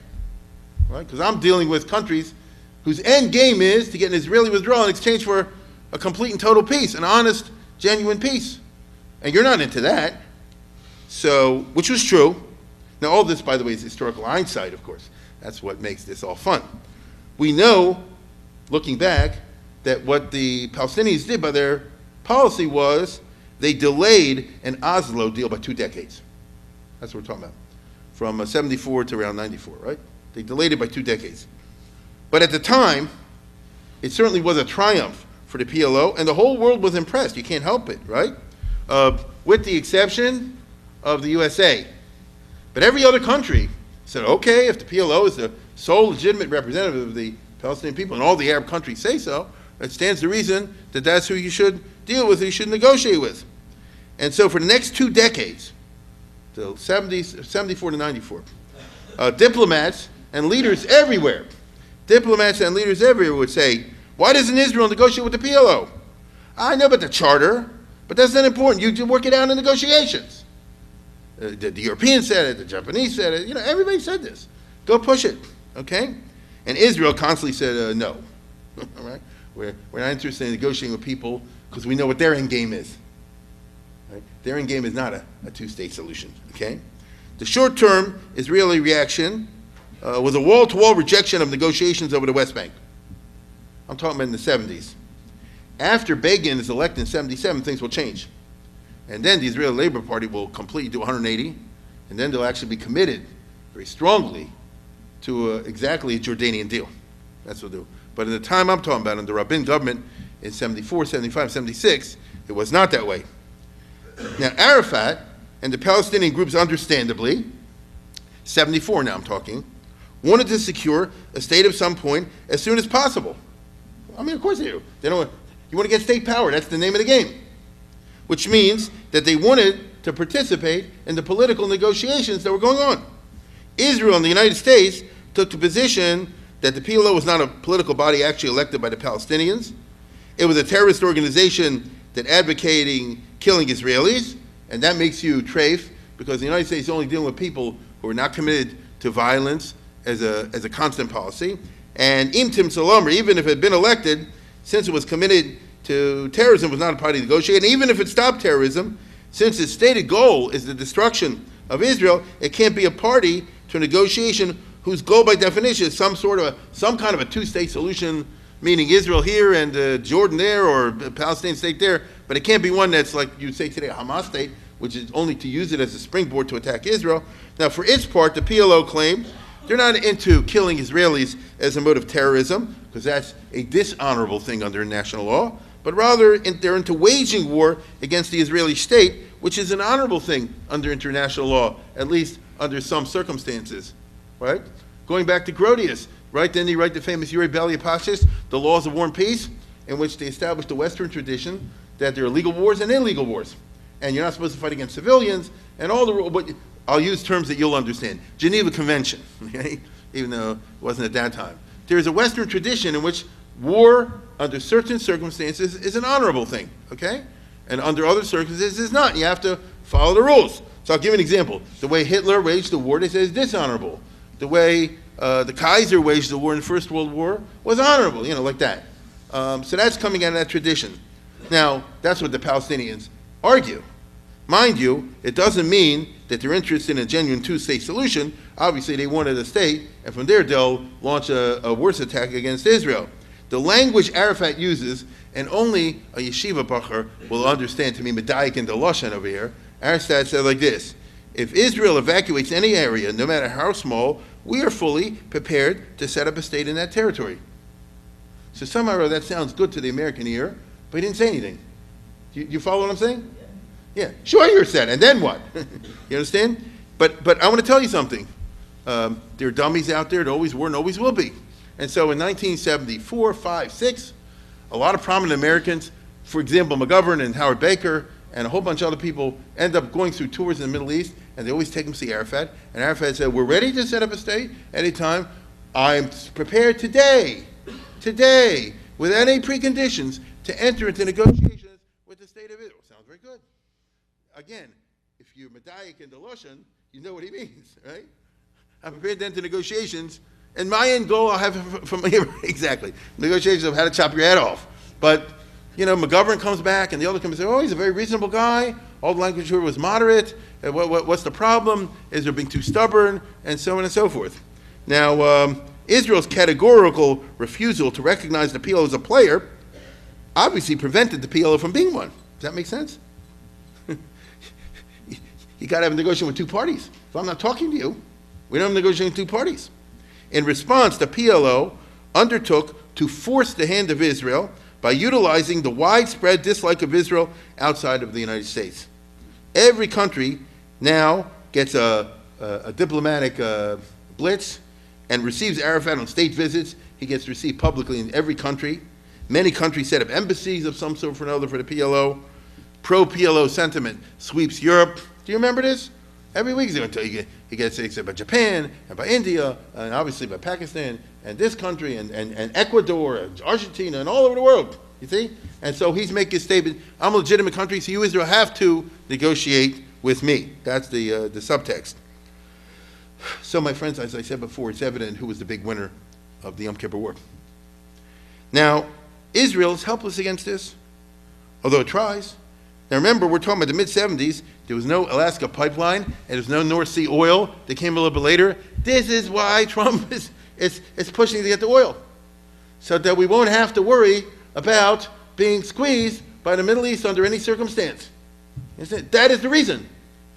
right? Because I'm dealing with countries whose end game is to get an Israeli withdrawal in exchange for a complete and total peace, an honest, genuine peace. And you're not into that. So, which was true. Now, all this, by the way, is historical hindsight, of course. That's what makes this all fun. We know, looking back, that what the Palestinians did by their policy was they delayed an Oslo deal by 2 decades. That's what we're talking about. From 74 to around 94, right? They delayed it by 2 decades. But at the time, it certainly was a triumph for the PLO, and the whole world was impressed. You can't help it, right? With the exception of the USA. But every other country said, okay, if the PLO is the sole legitimate representative of the Palestinian people, and all the Arab countries say so, it stands to reason that that's who you should deal with, who you should negotiate with. And so for the next 2 decades, till 74 to 94, diplomats and leaders everywhere would say, why doesn't Israel negotiate with the PLO? I know about the charter, but that's not important. You work it out in negotiations. The Europeans said it, the Japanese said it, everybody said this. Go push it, okay? And Israel constantly said no, all right? We're not interested in negotiating with people because we know what their end game is. Right? Their end game is not a two-state solution, okay? The short-term Israeli reaction was a wall-to-wall rejection of negotiations over the West Bank. I'm talking about in the 70s. After Begin is elected in 77, things will change. And then the Israeli Labor Party will completely do 180, and then they'll actually be committed very strongly to exactly a Jordanian deal. That's what they'll do. But in the time I'm talking about, under Rabin government in 74, 75, 76, it was not that way. Now, Arafat and the Palestinian groups, understandably, 74 now I'm talking, wanted to secure a state of some point as soon as possible. I mean, of course they do. You want to get state power. That's the name of the game. Which means that they wanted to participate in the political negotiations that were going on. Israel and the United States took the position that the PLO was not a political body actually elected by the Palestinians. It was a terrorist organization that advocating killing Israelis, and that makes you treif, because the United States is only dealing with people who are not committed to violence as a constant policy. And Imtim Salomri, even if it had been elected, since it was committed to terrorism, was not a party to negotiate. And even if it stopped terrorism, since its stated goal is the destruction of Israel, it can't be a party to a negotiation whose goal by definition is some kind of a two-state solution, meaning Israel here and Jordan there, or a Palestinian state there, but it can't be one that's like you say today, a Hamas state, which is only to use it as a springboard to attack Israel. Now, for its part, the PLO claimed they're not into killing Israelis as a mode of terrorism, because that's a dishonorable thing under international law, but rather they're into waging war against the Israeli state, which is an honorable thing under international law, at least under some circumstances, right? Going back to Grotius, right? Then they write the famous Yuri Bellia Pashas, The Laws of War and Peace, in which they established the Western tradition that there are legal wars and illegal wars. And you're not supposed to fight against civilians, and all the rules, but I'll use terms that you'll understand. Geneva Convention, okay? Even though it wasn't at that time. There is a Western tradition in which war, under certain circumstances, is an honorable thing, okay? And under other circumstances, it's not. You have to follow the rules. So I'll give you an example. The way Hitler waged the war, they say is dishonorable. The way the Kaiser waged the war in the First World War was honorable, like that. So that's coming out of that tradition. Now, that's what the Palestinians argue. Mind you, it doesn't mean that they're interested in a genuine two-state solution. Obviously, they wanted a state, and from there they'll launch a worse attack against Israel. The language Arafat uses, and only a yeshiva bacher will understand, to me, Medayik and Deloshan over here, Arafat said like this: if Israel evacuates any area, no matter how small, we are fully prepared to set up a state in that territory. So somehow that sounds good to the American ear, but he didn't say anything. You follow what I'm saying? Yeah, sure you're set, and then what? You understand? But I want to tell you something. There are dummies out there that always were and always will be. And so in 1974, 5, 6, a lot of prominent Americans, for example, McGovern and Howard Baker and a whole bunch of other people, end up going through tours in the Middle East, and they always take them to see Arafat. And Arafat said, we're ready to set up a state anytime. I'm prepared today, without any preconditions, to enter into negotiations with the state of Israel. Sounds very good. Again, if you're Medayik and Deloshan, you know what he means, right? I'm prepared to enter negotiations, and my end goal I'll have from here, exactly, negotiations of how to chop your head off. But, McGovern comes back, and the other comes and says, oh, he's a very reasonable guy, all the language here was moderate, what's the problem? Is there being too stubborn? And so on and so forth. Now, Israel's categorical refusal to recognize the PLO as a player obviously prevented the PLO from being one. Does that make sense? You got to have a negotiation with two parties. If I'm not talking to you, we don't have a negotiation with two parties. In response, the PLO undertook to force the hand of Israel by utilizing the widespread dislike of Israel outside of the United States. Every country now gets a diplomatic blitz, and receives Arafat on state visits. He gets received publicly in every country. Many countries set up embassies of some sort or another for the PLO. Pro-PLO sentiment sweeps Europe. Do you remember this? Every week he's going to tell you he gets accepted by Japan and by India and obviously by Pakistan and this country and Ecuador and Argentina and all over the world, you see? And so he's making a statement, I'm a legitimate country, so you Israel have to negotiate with me. That's the subtext. So my friends, as I said before, it's evident who was the big winner of the Yom Kippur War. Now, Israel is helpless against this, although it tries. Now remember, we're talking about the mid-70s. There was no Alaska pipeline, and there's no North Sea oil that came a little bit later. This is why Trump is pushing to get the oil, so that we won't have to worry about being squeezed by the Middle East under any circumstance. That is the reason.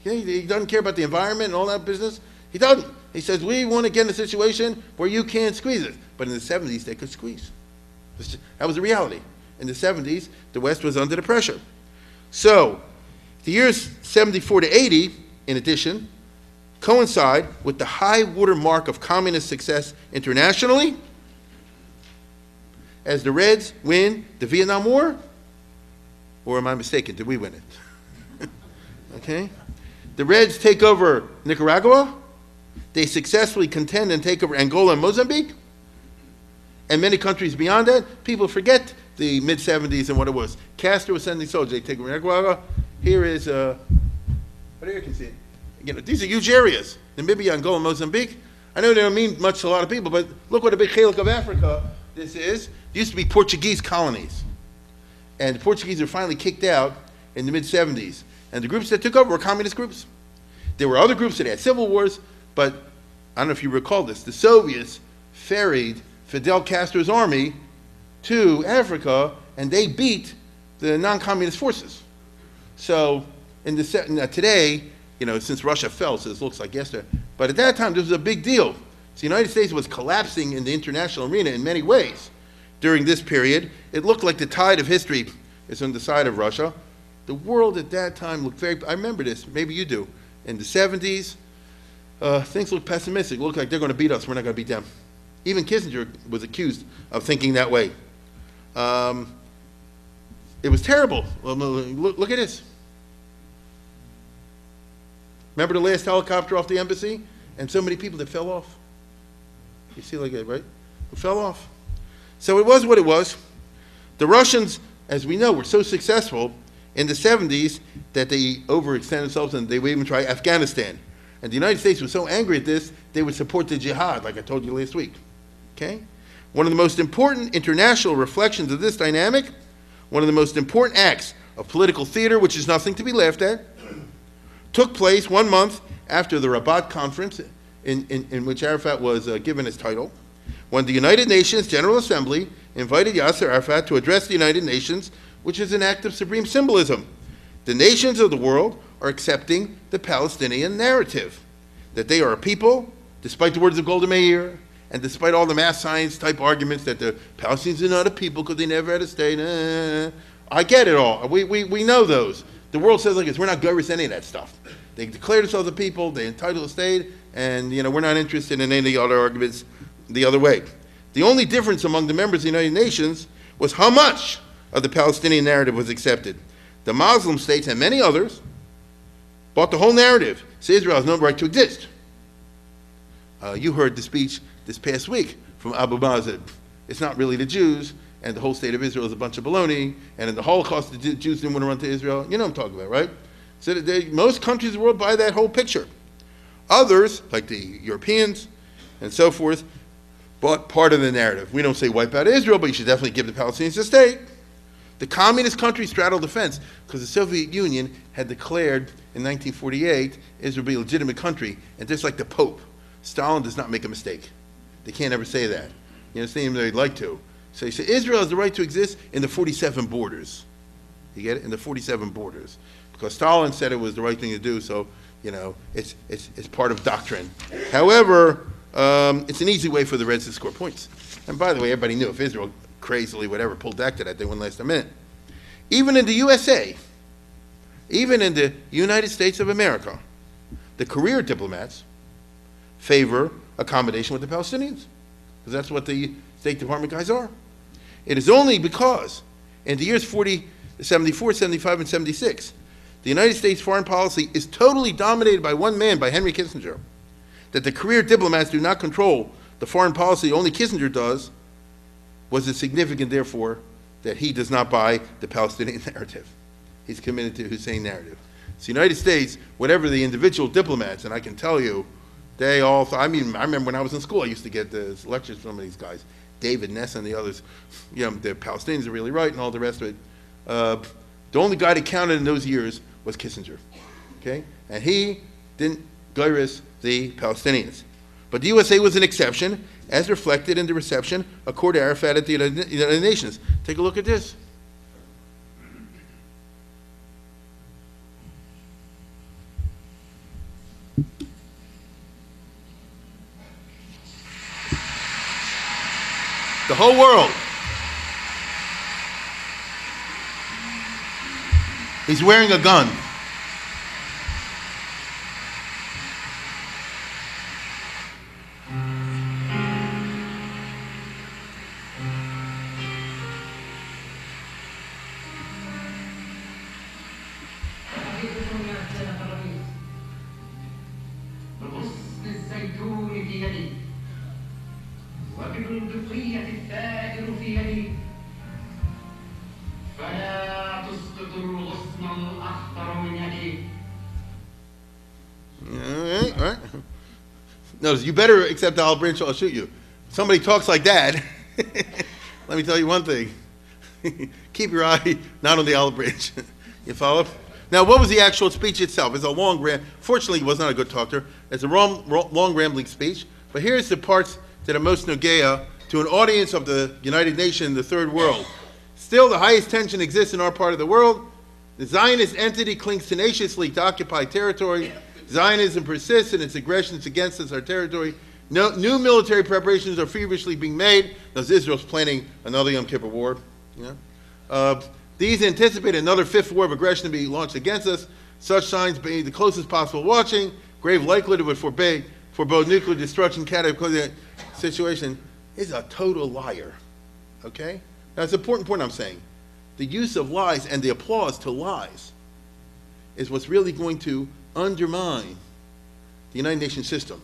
He doesn't care about the environment and all that business. He doesn't. He says, we want to get in a situation where you can't squeeze us. But in the 70s, they could squeeze. That was the reality. In the 70s, the West was under the pressure. So, the years 74 to 80, in addition, coincide with the high water mark of communist success internationally as the Reds win the Vietnam War. Or am I mistaken? Did we win it? Okay. The Reds take over Nicaragua. They successfully contend and take over Angola and Mozambique. And many countries beyond that. People forget the mid-70s and what it was. Castro was sending soldiers. They take over Nicaragua. Here is, right here you can see it. You know, these are huge areas. Namibia, Angola, Mozambique. I know they don't mean much to a lot of people, but look what a big chalik of Africa this is. It used to be Portuguese colonies. And the Portuguese were finally kicked out in the mid-70s. And the groups that took over were communist groups. There were other groups that had civil wars, but I don't know if you recall this. The Soviets ferried Fidel Castro's army to Africa, and they beat the non-communist forces. So today, you know, since Russia fell, so this looks like yesterday, but at that time, this was a big deal. So the United States was collapsing in the international arena in many ways. During this period, it looked like the tide of history is on the side of Russia. The world at that time looked very, I remember this, maybe you do. In the 70s, things looked pessimistic. It looked like they're going to beat us, we're not going to beat them. Even Kissinger was accused of thinking that way. It was terrible. Look at this. Remember the last helicopter off the embassy? And so many people that fell off. You see like that, right? Who fell off. So it was what it was. The Russians, as we know, were so successful in the 70s that they overextended themselves and they would even try Afghanistan. And the United States was so angry at this, they would support the jihad, like I told you last week. Okay? One of the most important international reflections of this dynamic, one of the most important acts of political theater, which is nothing to be laughed at, took place 1 month after the Rabat conference in which Arafat was given his title, when the United Nations General Assembly invited Yasser Arafat to address the United Nations, which is an act of supreme symbolism. The nations of the world are accepting the Palestinian narrative, that they are a people, despite the words of Golda Meir, and despite all the mass science type arguments that the Palestinians are not a people because they never had a state. I get it all. We know those. The world says like this, we're not going to any of that stuff. They declare themselves a people, they entitle a state, and you know we're not interested in any other arguments the other way. The only difference among the members of the United Nations was how much of the Palestinian narrative was accepted. The Muslim states and many others bought the whole narrative. So Israel has no right to exist. You heard the speech this past week from Abu Mazen. It's not really the Jews, and the whole state of Israel is a bunch of baloney, and in the Holocaust, the Jews didn't want to run to Israel. You know what I'm talking about, right? So most countries of the world buy that whole picture. Others, like the Europeans and so forth, bought part of the narrative. We don't say wipe out Israel, but you should definitely give the Palestinians a state. The communist countries straddled the fence because the Soviet Union had declared in 1948 Israel be a legitimate country, and just like the Pope, Stalin does not make a mistake. They can't ever say that. You understand? Even though they'd like to. So he said Israel has the right to exist in the 47 borders. You get it? In the 47 borders. Because Stalin said it was the right thing to do, so, you know, it's part of doctrine. However, it's an easy way for the Reds to score points. And by the way, everybody knew if Israel crazily, whatever, pulled back to that, they wouldn't last a minute. Even in the USA, even in the United States of America, the career diplomats favor accommodation with the Palestinians, because that's what the State Department guys are. It is only because in the years 74, 75, and 76, the United States foreign policy is totally dominated by one man, by Henry Kissinger, that the career diplomats do not control the foreign policy only Kissinger does, was it significant, therefore, that he does not buy the Palestinian narrative. He's committed to Hussein narrative. So the United States, whatever the individual diplomats, and I can tell you, they all, I remember when I was in school, I used to get the lectures from some of these guys, David Ness and the others, the Palestinians are really right and all the rest of it. The only guy that counted in those years was Kissinger, okay? And he didn't gyrus the Palestinians. But the USA was an exception, as reflected in the reception accorded to Arafat at the United Nations. Take a look at this. The whole world. He's wearing a gun. All right. Notice, you better accept the olive branch or I'll shoot you. Somebody talks like that, let me tell you one thing. Keep your eye not on the olive branch. You follow? Now, what was the actual speech itself? It's a long, fortunately, he was not a good talker. It's a long, rambling speech. But here's the parts that are most nogea to an audience of the United Nations, the third world. Still, the highest tension exists in our part of the world. The Zionist entity clings tenaciously to occupied territory. Zionism persists in its aggressions against us, our territory. New military preparations are feverishly being made, as Israel's planning another Yom Kippur war. These anticipate another fifth war of aggression to be launched against us. Such signs being the closest possible watching. Grave likelihood would forebode nuclear destruction, cataclysmic situation, is a total liar. Okay? Now, it's an important point I'm saying. The use of lies and the applause to lies is what's really going to undermine the United Nations system.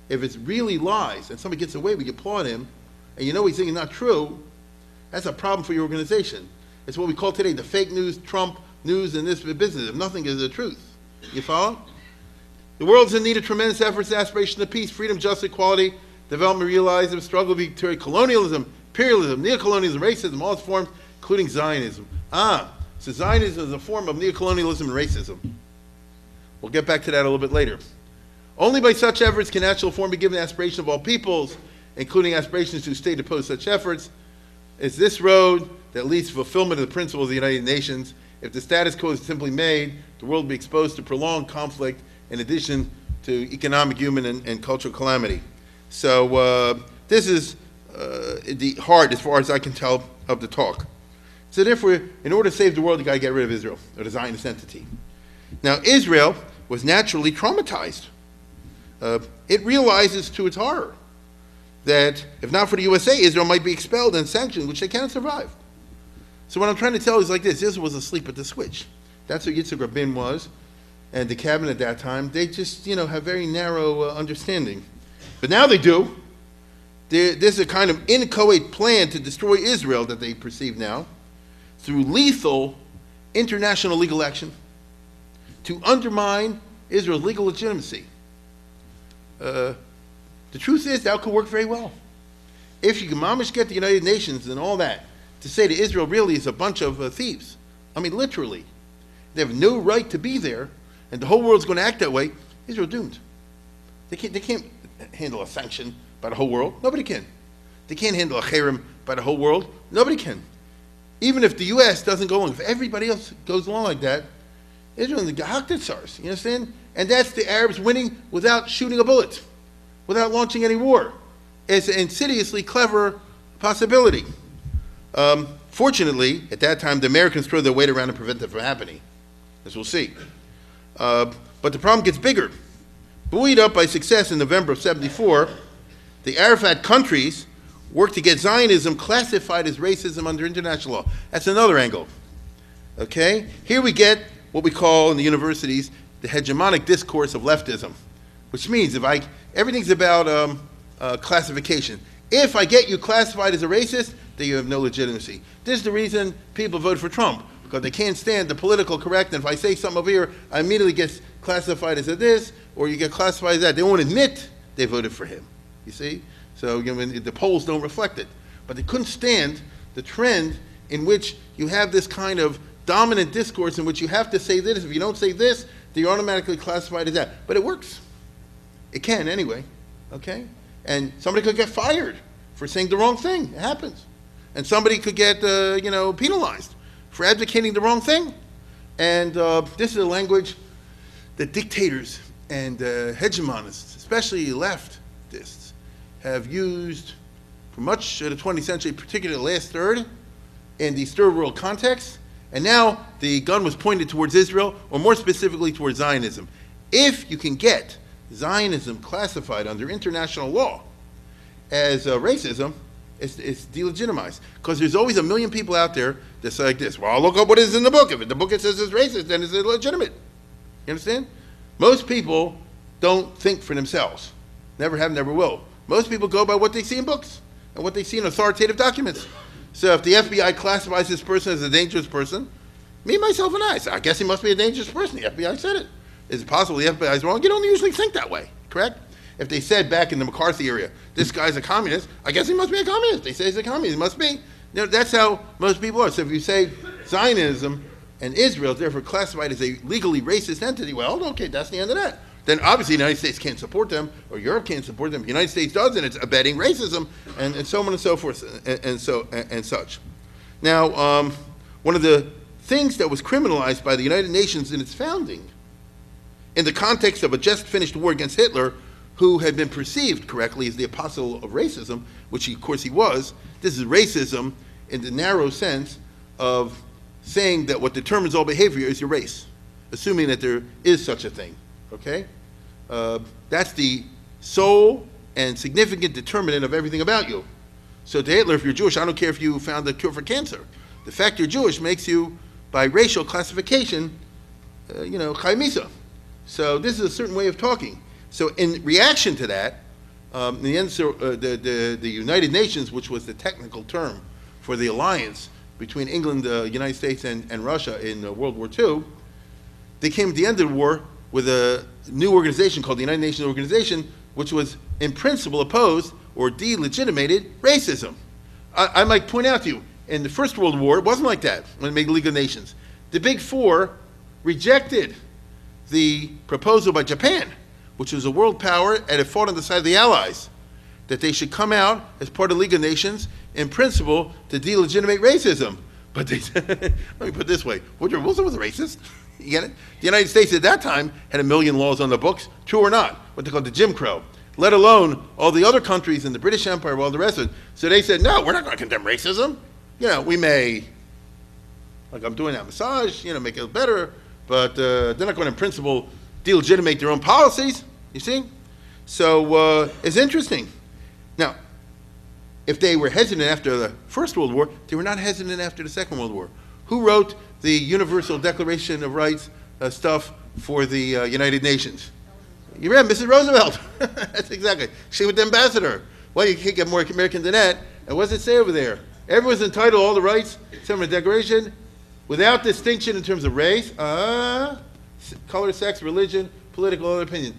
If it's really lies and somebody gets away, we applaud him, and you know he's saying not true, that's a problem for your organization. It's what we call today the fake news, Trump news, and this business. If nothing is the truth. You follow? The world's in need of tremendous efforts, aspiration to peace, freedom, justice, equality, development, realism, struggle, victory, colonialism, imperialism, neocolonialism, racism, all its forms, including Zionism. So Zionism is a form of neocolonialism and racism. We'll get back to that a little bit later. Only by such efforts can natural form be given aspiration of all peoples, including aspirations to state oppose such efforts. It's this road that leads to fulfillment of the principles of the United Nations. If the status quo is simply made, the world will be exposed to prolonged conflict in addition to economic, human, and cultural calamity. So this is the heart, as far as I can tell, of the talk. So therefore, in order to save the world, you got to get rid of Israel, or the Zionist entity. Now, Israel was naturally traumatized. It realizes to its horror that if not for the USA, Israel might be expelled and sanctioned, which they cannot survive. So what I'm trying to tell you is like this: Israel was asleep at the switch. That's what Yitzhak Rabin was, and the cabinet at that time. They just, have very narrow understanding. But now they do. There's a kind of inchoate plan to destroy Israel that they perceive now through lethal international legal action to undermine Israel's legal legitimacy. The truth is that could work very well. If you can mamish get the United Nations and all that to say that Israel really is a bunch of thieves. I mean, literally. They have no right to be there, and the whole world's going to act that way. Israel doomed. They can't handle a sanction by the whole world. Nobody can. They can't handle a cherem by the whole world. Nobody can. Even if the U.S. doesn't go along, if everybody else goes along like that, Israel and the Gahaktitsars, you understand? And that's the Arabs winning without shooting a bullet, without launching any war. It's an insidiously clever possibility. Fortunately, at that time, the Americans throw their weight around and prevent that from happening, as we'll see. But the problem gets bigger Buoyed up by success in November of 74, the Arafat countries worked to get Zionism classified as racism under international law. That's another angle. Okay? Here we get what we call in the universities the hegemonic discourse of leftism, which means everything's about classification. If I get you classified as a racist, then you have no legitimacy. This is the reason people vote for Trump, because they can't stand the political correct, and if I say something over here, I immediately get classified as a this, or you get classified as that. They won't admit they voted for him, you see? So the polls don't reflect it. But they couldn't stand the trend in which you have this kind of dominant discourse in which you have to say this. If you don't say this, then you're automatically classified as that. But it works. It can anyway, okay? And somebody could get fired for saying the wrong thing. It happens. And somebody could get, penalized for advocating the wrong thing. And this is a language that dictators and hegemonists, especially leftists, have used for much of the 20th century, particularly the last third, in these third world contexts. And now the gun was pointed towards Israel, or more specifically towards Zionism. If you can get Zionism classified under international law as racism, it's delegitimized. Because there's always a million people out there that say like this, well, I'll look up what is in the book. If the book it says it's racist, then it's illegitimate. You understand? Most people don't think for themselves. Never have, never will. Most people go by what they see in books and what they see in authoritative documents. So if the FBI classifies this person as a dangerous person, me, myself, and I say, I guess he must be a dangerous person. The FBI said it. Is it possible the FBI is wrong? You don't usually think that way, correct? If they said back in the McCarthy area, this guy's a communist, I guess he must be a communist. They say he's a communist, he must be. That's how most people are. So if you say Zionism and Israel is therefore classified as a legally racist entity, well, okay, that's the end of that. Then obviously the United States can't support them, or Europe can't support them. The United States does, and it's abetting racism, and so on and so forth, and such. Now, one of the things that was criminalized by the United Nations in its founding, in the context of a just finished war against Hitler, who had been perceived correctly as the apostle of racism, which of course he was. This is racism in the narrow sense of saying that what determines all behavior is your race, assuming that there is such a thing, okay? That's the sole and significant determinant of everything about you. So to Hitler, if you're Jewish, I don't care if you found the cure for cancer. The fact you're Jewish makes you, by racial classification, Chai Misa. So this is a certain way of talking. So in reaction to that, the United Nations, which was the technical term for the alliance between England, the United States, and Russia in World War II, they came at the end of the war with a new organization called the United Nations Organization, which was in principle opposed or delegitimated racism. I might point out to you, in the First World War, it wasn't like that when it made the League of Nations. The Big Four rejected the proposal by Japan, which was a world power and it fought on the side of the Allies, that they should come out as part of the League of Nations in principle to delegitimate racism. But they said, let me put it this way, Woodrow Wilson was a racist. You get it? The United States at that time had 1 million laws on the books, true or not, what they called the Jim Crow, let alone all the other countries in the British Empire, all the rest of it. So they said, no, we're not going to condemn racism. We may, like I'm doing that massage, make it better, but they're not going to in principle delegitimate their own policies, you see? So it's interesting. Now, if they were hesitant after the First World War, they were not hesitant after the Second World War. Who wrote the Universal Declaration of Rights stuff for the United Nations? You read Mrs. Roosevelt. That's exactly. She was the ambassador. Well, you can't get more American than that. And what does it say over there? Everyone's entitled to all the rights, some of the Declaration, without distinction in terms of race, color, sex, religion, political, other opinion.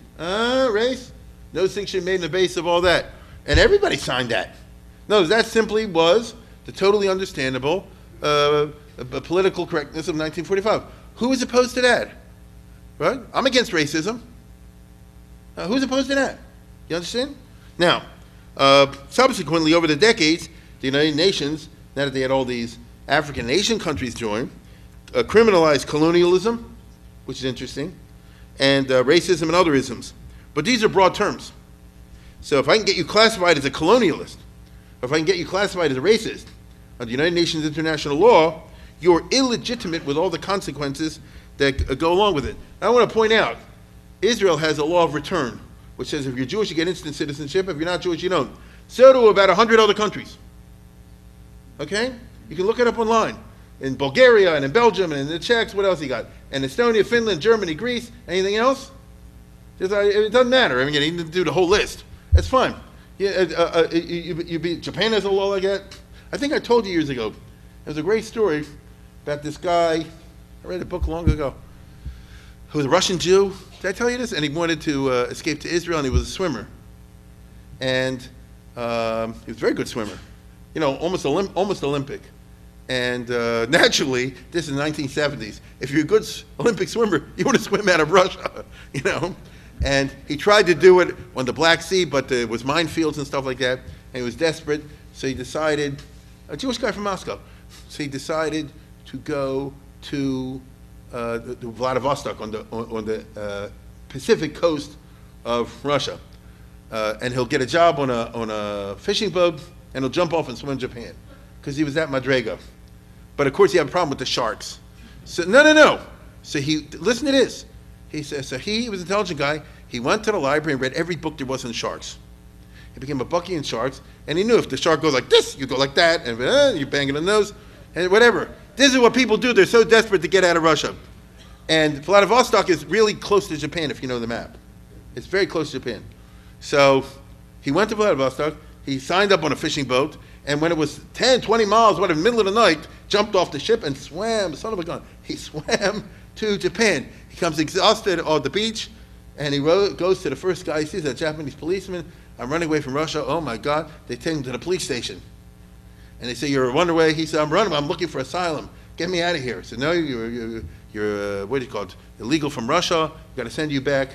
Race, no distinction made in the base of all that. And everybody signed that. No, that simply was the totally understandable political correctness of 1945. Who was opposed to that? Right? I'm against racism. Who's opposed to that? You understand? Now, subsequently, over the decades, the United Nations, now that they had all these African and Asian countries join, criminalized colonialism, which is interesting, and racism and other isms. But these are broad terms. So if I can get you classified as a colonialist, or if I can get you classified as a racist, under United Nations international law, you're illegitimate with all the consequences that go along with it. I want to point out, Israel has a law of return. which says if you're Jewish, you get instant citizenship. If you're not Jewish, you don't. So do about 100 other countries. Okay? You can look it up online. In Bulgaria and in Belgium and in the Czechs, what else you got? And Estonia, Finland, Germany, Greece, anything else? It doesn't matter. I mean, you need to do the whole list. That's fine. Yeah, Japan has a law like that. I think I told you years ago. There's a great story about this guy. I read a book long ago. Who was a Russian Jew. Did I tell you this? And he wanted to escape to Israel, and he was a swimmer. And he was a very good swimmer. You know, almost Olympic. And naturally, this is the 1970s. If you're a good Olympic swimmer, you want to swim out of Russia, you know. And he tried to do it on the Black Sea, but there was minefields and stuff like that. And he was desperate, so he decided, a Jewish guy from Moscow, so he decided to go to Vladivostok on the Pacific coast of Russia. And he'll get a job on a fishing boat, and he'll jump off and swim in Japan, because he was at Madrega. But of course, he had a problem with the sharks. So no. So listen to this. He says, so he was an intelligent guy. He went to the library and read every book there was on sharks. He became a bucky in sharks, and he knew if the shark goes like this, you go like that, and you bang it on the nose, and whatever. This is what people do. They're so desperate to get out of Russia. And Vladivostok is really close to Japan, if you know the map. It's very close to Japan. So he went to Vladivostok. He signed up on a fishing boat, and when it was 10, 20 miles, in the middle of the night, jumped off the ship and swam, son of a gun, he swam to Japan. He comes exhausted on the beach, and he goes to the first guy he sees, a Japanese policeman. I'm running away from Russia. Oh my God. They take him to the police station. And they say, you're a runaway. He said, I'm running. I'm looking for asylum. Get me out of here. He said, no, you're what do you call it? Illegal from Russia. Got to send you back.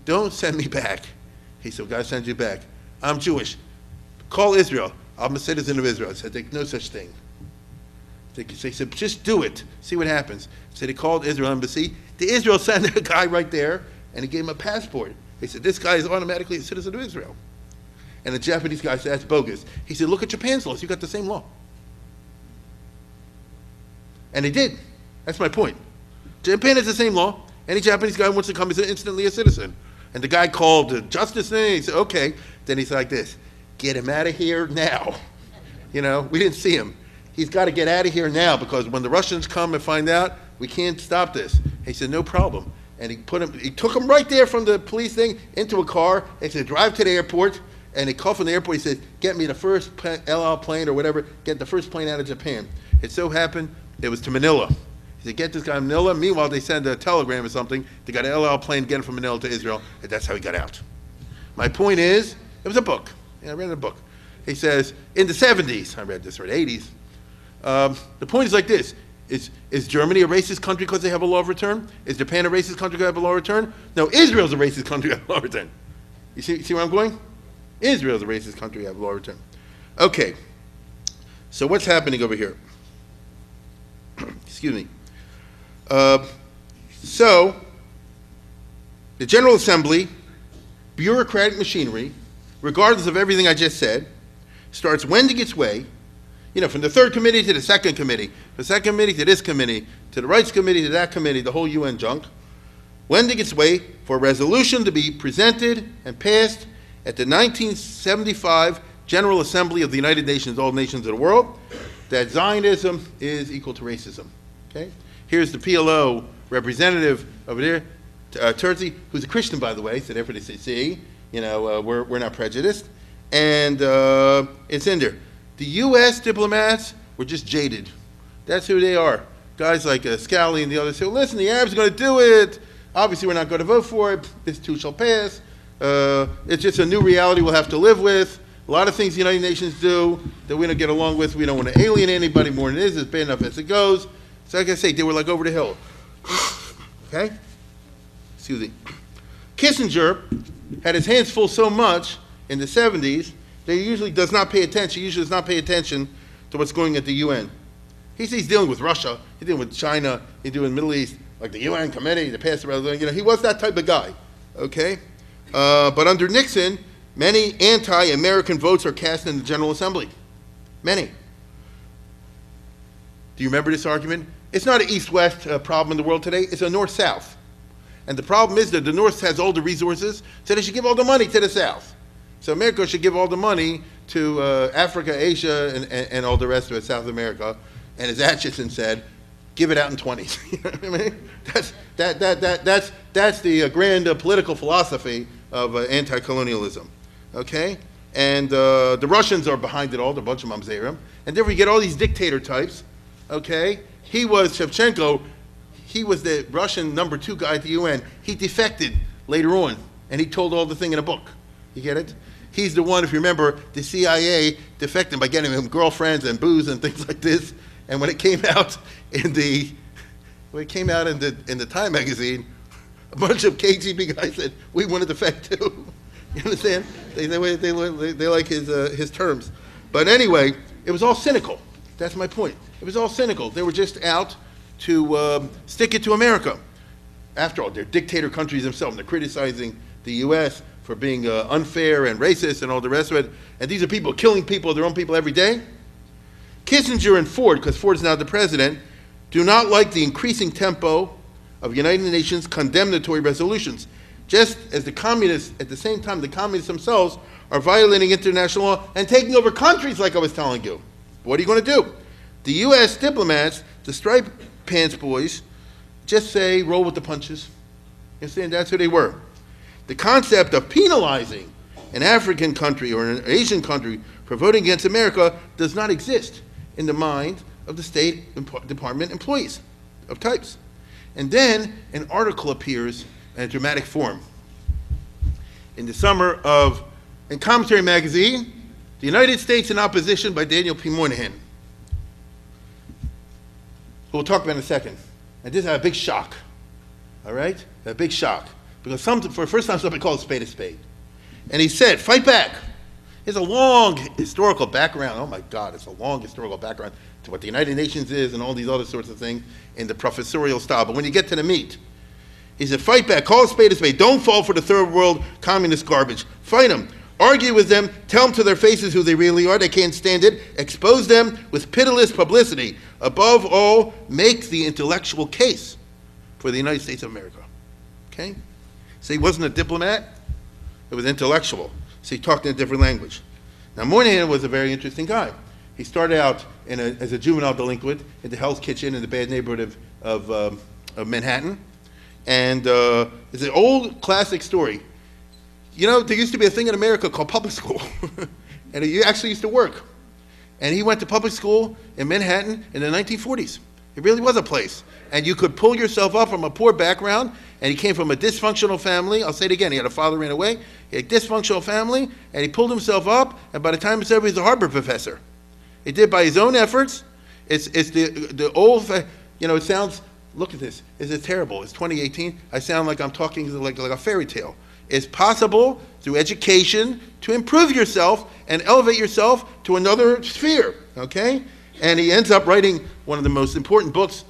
Don't send me back. He said, got to send you back. I'm Jewish. Call Israel. I'm a citizen of Israel. I said, there's no such thing. They said, just do it. See what happens. So they called Israel embassy. The Israel sent a guy right there, and he gave him a passport. They said, this guy is automatically a citizen of Israel. And the Japanese guy said, that's bogus. He said, look at Japan's laws. You got the same law. And they did. That's my point. Japan has the same law. Any Japanese guy wants to come is instantly a citizen. And the guy called the justice thing. He said, okay. Then he's like this, get him out of here now. You know, we didn't see him. He's got to get out of here now, because when the Russians come and find out, we can't stop this. He said, no problem. And he took him right there from the police thing into a car. He said, drive to the airport. And he called from the airport. He said, get me the first El Al plane or whatever. Get the first plane out of Japan. It so happened it was to Manila. He said, get this guy in Manila. Meanwhile, they send a telegram or something. They got an El Al plane, get him from Manila to Israel. And that's how he got out. My point is, it was a book. Yeah, I read a book. He says, in the 70s, I read this, or the 80s, the point is like this. Is Germany a racist country because they have a law of return? Is Japan a racist country because they have a law of return? No, Israel's a racist country because they have a law of return. You see where I'm going? Israel's a racist country, have law of return. Okay, so what's happening over here? Excuse me. So, the General Assembly, bureaucratic machinery, regardless of everything I just said, starts wending its way, from the third committee to the second committee, the second committee to this committee, to the rights committee to that committee, the whole UN junk, wending its way for a resolution to be presented and passed at the 1975 General Assembly of the United Nations, all nations of the world, that Zionism is equal to racism. Okay? Here's the PLO representative over there, Terzi, who's a Christian, by the way, so therefore they say, see, we're not prejudiced. And it's in there. The U.S. diplomats were just jaded. That's who they are. Guys like Scally and the others say, well, listen, the Arabs are going to do it. Obviously, we're not going to vote for it. This too shall pass. It's just a new reality we'll have to live with. A lot of things the United Nations do that we don't get along with. We don't want to alienate anybody more than it is. It's bad enough as it goes. So like I say, they were like over the hill. Okay? Excuse me. Kissinger had his hands full so much in the 70s that he usually does not pay attention. He usually does not pay attention to what's going at the UN. He's dealing with Russia. He's dealing with China. He's dealing with the Middle East, like the UN committee, the pass the resolution. He was that type of guy. Okay? But under Nixon, many anti-American votes are cast in the General Assembly. Many. Do you remember this argument? It's not an East-West problem in the world today. It's a North-South. And the problem is that the North has all the resources, so they should give all the money to the South. So America should give all the money to Africa, Asia, and all the rest of it, South America. And as Atchison said, give it out in 20s. You know what I mean? That's the grand political philosophy of anti-colonialism. Okay? And the Russians are behind it all, the bunch of mamzerim. And then we get all these dictator types. Okay? Shevchenko, he was the Russian #2 guy at the UN. He defected later on, and he told all the thing in a book. You get it? He's the one, if you remember, the CIA defected by getting him girlfriends and booze and things like this. And when it came out in the Time magazine, a bunch of KGB guys said, "We want to defect too." You understand? They like his terms. But anyway, it was all cynical. That's my point. It was all cynical. They were just out to stick it to America. After all, they're dictator countries themselves. They're criticizing the U.S. for being unfair and racist and all the rest of it. And these are people killing people, their own people, every day. Kissinger and Ford, because Ford is now the president, do not like the increasing tempo of United Nations condemnatory resolutions. Just as the communists, at the same time, the communists themselves are violating international law and taking over countries like I was telling you. What are you going to do? The U.S. diplomats, the striped pants boys, just say, roll with the punches. You understand? That's who they were. The concept of penalizing an African country or an Asian country for voting against America does not exist in the mind of the State Department employees of types. And then an article appears in a dramatic form. In the summer in Commentary Magazine, The United States in Opposition by Daniel P. Moynihan, who we'll talk about in a second. And this had a big shock, all right? A big shock. Because for the first time, somebody called a spade a spade. And he said, fight back. It's a long historical background. Oh my God, it's a long historical background to what the United Nations is and all these other sorts of things in the professorial style. But when you get to the meat, he said, fight back, call a spade a spade. Don't fall for the third world communist garbage. Fight them. Argue with them. Tell them to their faces who they really are. They can't stand it. Expose them with pitiless publicity. Above all, make the intellectual case for the United States of America. Okay? So he wasn't a diplomat. It was intellectual. So he talked in a different language. Now, Moynihan was a very interesting guy. He started out as a juvenile delinquent in the Hell's Kitchen in the bad neighborhood of Manhattan. And it's an old classic story. You know, there used to be a thing in America called public school. And it actually used to work. And he went to public school in Manhattan in the 1940s. It really was a place. And you could pull yourself up from a poor background, and he came from a dysfunctional family. I'll say it again, he had a father who ran away. He had a dysfunctional family, and he pulled himself up, and by the time he was over, he was a Harvard professor. He did by his own efforts. It's the old, you know, it sounds, look at this, it's terrible. It's 2018, I sound like I'm talking like a fairy tale. It's possible through education to improve yourself and elevate yourself to another sphere, okay? And he ends up writing one of the most important books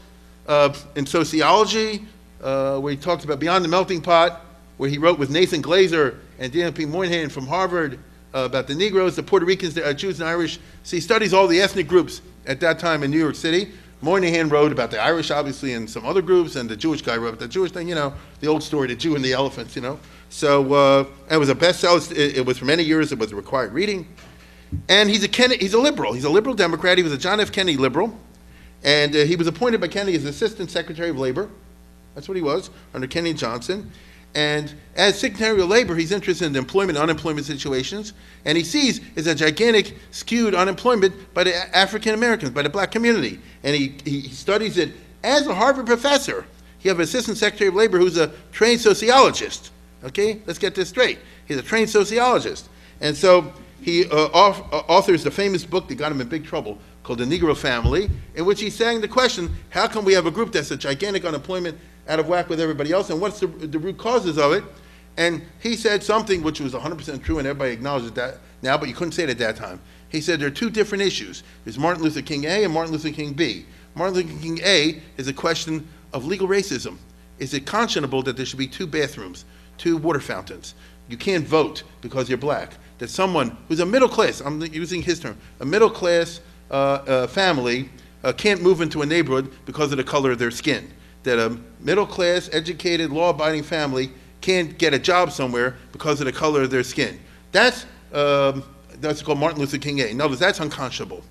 in sociology, where he talks about Beyond the Melting Pot, where he wrote with Nathan Glazer and Daniel P. Moynihan from Harvard about the Negroes, the Puerto Ricans, the Jews and Irish. So he studies all the ethnic groups at that time in New York City. Moynihan wrote about the Irish, obviously, and some other groups, and the Jewish guy wrote about the Jewish thing, you know, the old story, the Jew and the elephants, you know. So it was a bestseller. It was for many years, it was a required reading. And he's a liberal. He's a liberal Democrat. He was a John F. Kennedy liberal. And he was appointed by Kennedy as Assistant Secretary of Labor. That's what he was, under Kennedy and Johnson. And as Secretary of Labor, he's interested in the employment and unemployment situations. And he sees is a gigantic skewed unemployment by the African Americans, by the black community. And he studies it as a Harvard professor. You have an Assistant Secretary of Labor who's a trained sociologist. Okay, let's get this straight. He's a trained sociologist. And so he authors the famous book that got him in big trouble called The Negro Family, in which he's saying the question, how come we have a group that's a gigantic unemployment out of whack with everybody else, and what's the root causes of it? And he said something which was 100% true, and everybody acknowledges that now, but you couldn't say it at that time. He said there are two different issues. There's Martin Luther King A and Martin Luther King B. Martin Luther King A is a question of legal racism. Is it conscionable that there should be two bathrooms, two water fountains? You can't vote because you're black. That someone who's a middle class, I'm using his term, a middle class family can't move into a neighborhood because of the color of their skin. that a middle-class, educated, law-abiding family can't get a job somewhere because of the color of their skin. That's called Martin Luther King A. In other words, that's unconscionable.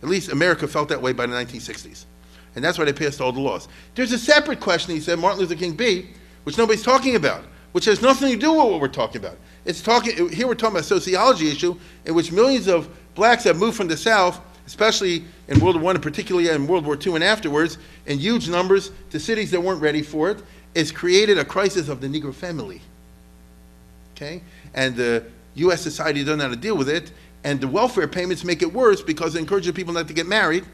At least America felt that way by the 1960s. And that's why they passed all the laws. There's a separate question, he said, Martin Luther King B, which nobody's talking about, which has nothing to do with what we're talking about. Here we're talking about a sociology issue in which millions of blacks have moved from the South, especially in World War I and particularly in World War II and afterwards, in huge numbers to cities that weren't ready for it. It's created a crisis of the Negro family, okay? And the U.S. society doesn't know how to deal with it, and the welfare payments make it worse because they encourage people not to get married